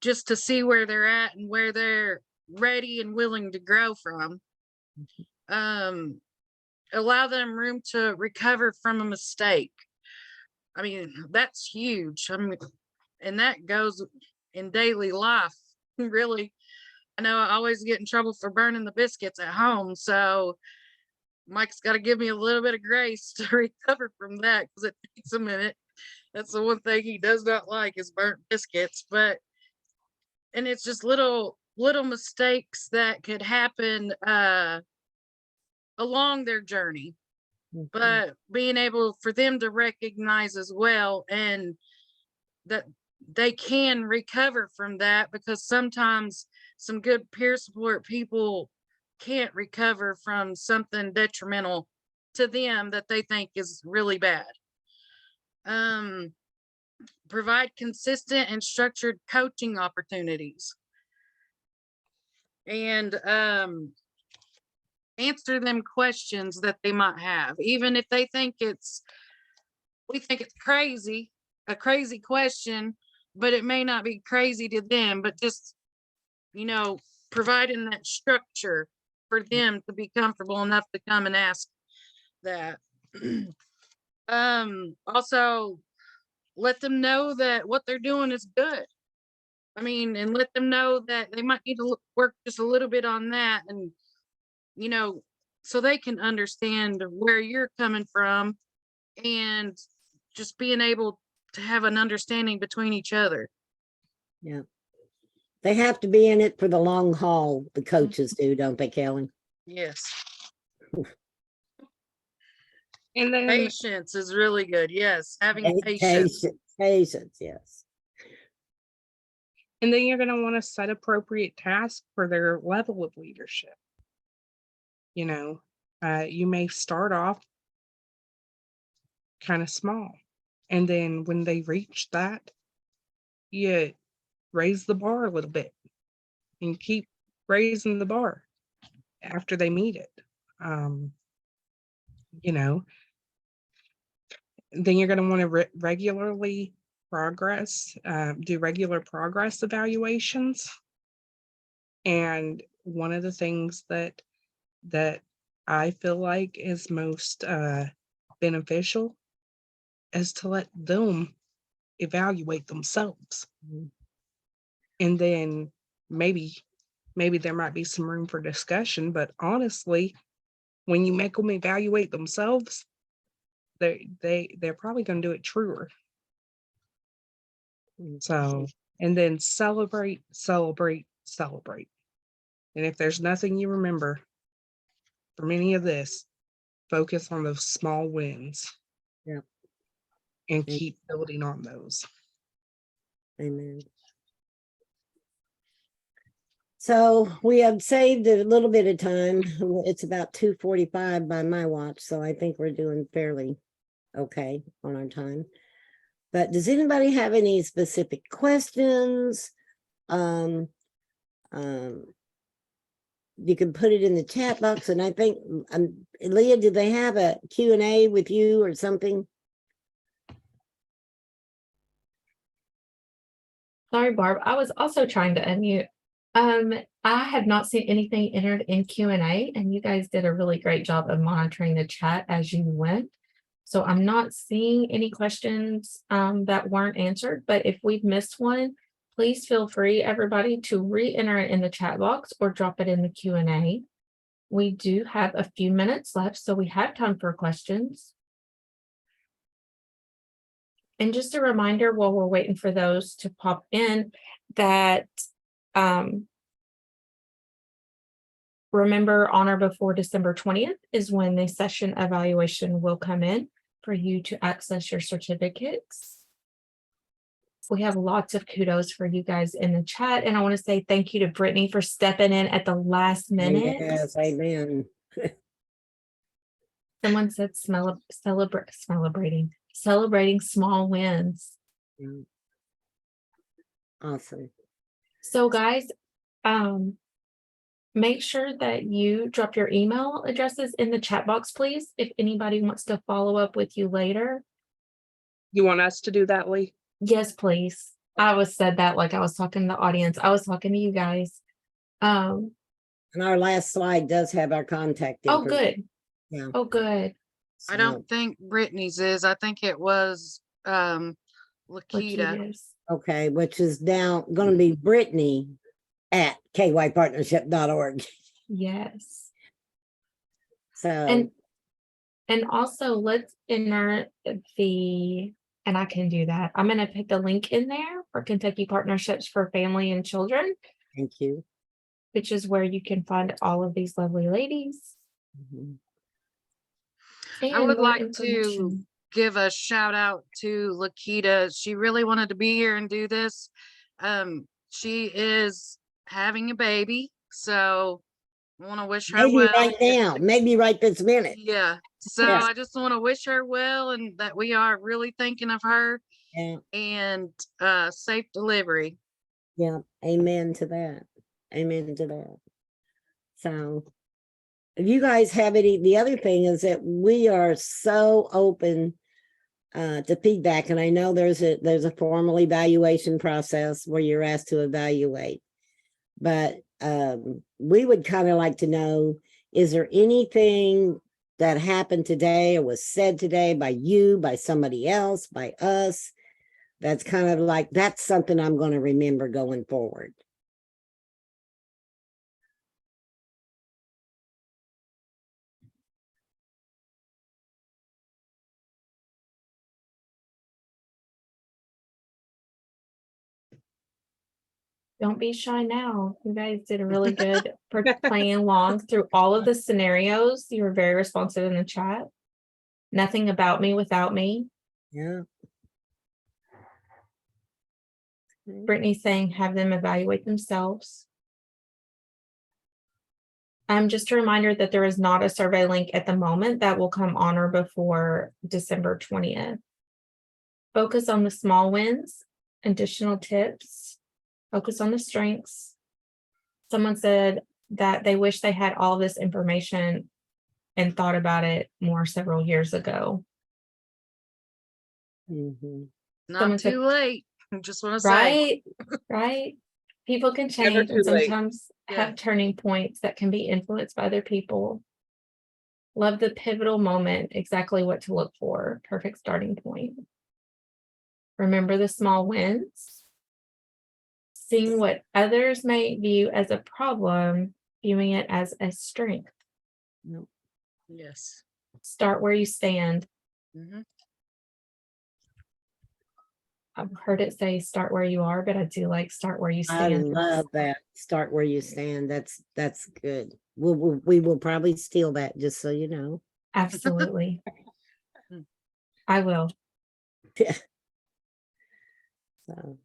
just to see where they're at and where they're ready and willing to grow from. Allow them room to recover from a mistake. I mean, that's huge. I mean, and that goes in daily life. Really, I know I always get in trouble for burning the biscuits at home, so Mike's got to give me a little bit of grace to recover from that, because it takes a minute. That's the one thing he does not like, is burnt biscuits. And it's just little mistakes that could happen along their journey, but being able for them to recognize as well, and that they can recover from that, because sometimes some good peer support people can't recover from something detrimental to them that they think is really bad. Provide consistent and structured coaching opportunities, and answer them questions that they might have, even if we think it's crazy, a crazy question, but it may not be crazy to them, but just, providing that structure for them to be comfortable enough to come and ask that. Also let them know that what they're doing is good. I mean, and let them know that they might need to work just a little bit on that, and so they can understand where you're coming from, and just being able to have an understanding between each other. Yeah. They have to be in it for the long haul. The coaches do, don't they, Kelly? Yes. And then Patience is really good. Yes. Having patience. Patience, yes. And then you're going to want to set appropriate tasks for their level of leadership. You may start off kind of small, and then when they reach that, you raise the bar a little bit and keep raising the bar after they meet it. Then you're going to want to regularly do regular progress evaluations. And one of the things that I feel like is most beneficial is to let them evaluate themselves. And then maybe there might be some room for discussion, but honestly, when you make them evaluate themselves, they're probably going to do it truer. So, and then celebrate. And if there's nothing you remember from any of this, focus on those small wins. Yeah. And keep building on those. Amen. So we have saved a little bit of time. It's about 2:45 by my watch, so I think we're doing fairly okay on our time. But does anybody have any specific questions? You can put it in the chat box, and I think, Leah, do they have a Q&A with you or something? Sorry, Barb. I was also trying to unmute. I have not seen anything entered in Q&A, and you guys did a really great job of monitoring the chat as you went. So I'm not seeing any questions that weren't answered, but if we've missed one, please feel free, everybody, to re-enter it in the chat box or drop it in the Q&A. We do have a few minutes left, so we have time for questions. And just a reminder while we're waiting for those to pop in, that Remember, on or before December 20th is when the session evaluation will come in for you to access your certificates. We have lots of kudos for you guys in the chat, and I want to say thank you to Brittany for stepping in at the last minute. Yes, amen. Someone said celebrating small wins. Yeah. Awesome. So guys, make sure that you drop your email addresses in the chat box, please, if anybody wants to follow up with you later. You want us to do that, Lee? Yes, please. I was said that like I was talking to the audience. I was talking to you guys. And our last slide does have our contact Oh, information. good. Yeah. Oh, good. I don't think Brittany's is. I think it was Lakita. Lakita's. Okay, which is now going to be Brittany at kypartnership.org. Yes. So, And also let's enter and I can do that. I'm going to put the link in there for Kentucky Partnerships for Family and Children, thank you. which is where you can find all of these lovely ladies. Mhm. I and would more like to information. give a shout out to Lakita. She really wanted to be here and do this. She is having a baby, so I want to wish her Maybe well. right now, maybe right this minute. Yeah. So Yeah. I just want to wish her well and that we are really thinking of her Yeah, and safe delivery. yeah. Amen to that. Amen to that. So, if you guys have any, the other thing is that we are so open to feedback, and I know there's a formal evaluation process where you're asked to evaluate, but we would kind of like to know, is there anything that happened today or was said today by you, by somebody else, by us, that's kind of like, that's something I'm going to remember going forward? Don't be shy now. You guys did a really good for playing along through all of the scenarios. You were very responsive in the chat. Nothing about me without me. Yeah. Brittany saying have them evaluate themselves. Just a reminder that there is not a survey link at the moment that will come on or before December 20th. Focus on the small wins, additional tips, focus on the strengths. Someone said that they wish they had all this information and thought about it more several years ago. Mm-hmm. Not Someone said- too late. I just want to say. Right. People can Never change and too late. sometimes Yeah. have turning points that can be influenced by other people. Love the pivotal moment, exactly what to look for. Perfect starting point. Remember the small wins. Seeing what others may view as a problem, viewing it as a strength. No. Yes. Start where you stand. Mhm. I've heard it say start where you are, but I do like start where you I stand. love that. Start where you stand. That's good. We will probably steal that, just so you know. Absolutely. I will. So,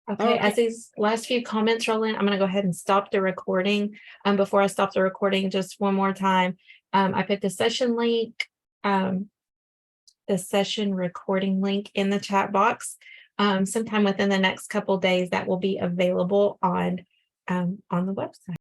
Okay, Okay. as these last few comments roll in, I'm going to go ahead and stop the recording. Before I stop the recording, just one more time, I put the session link, the session recording link in the chat box. Sometime within the next couple days, that will be available on the website.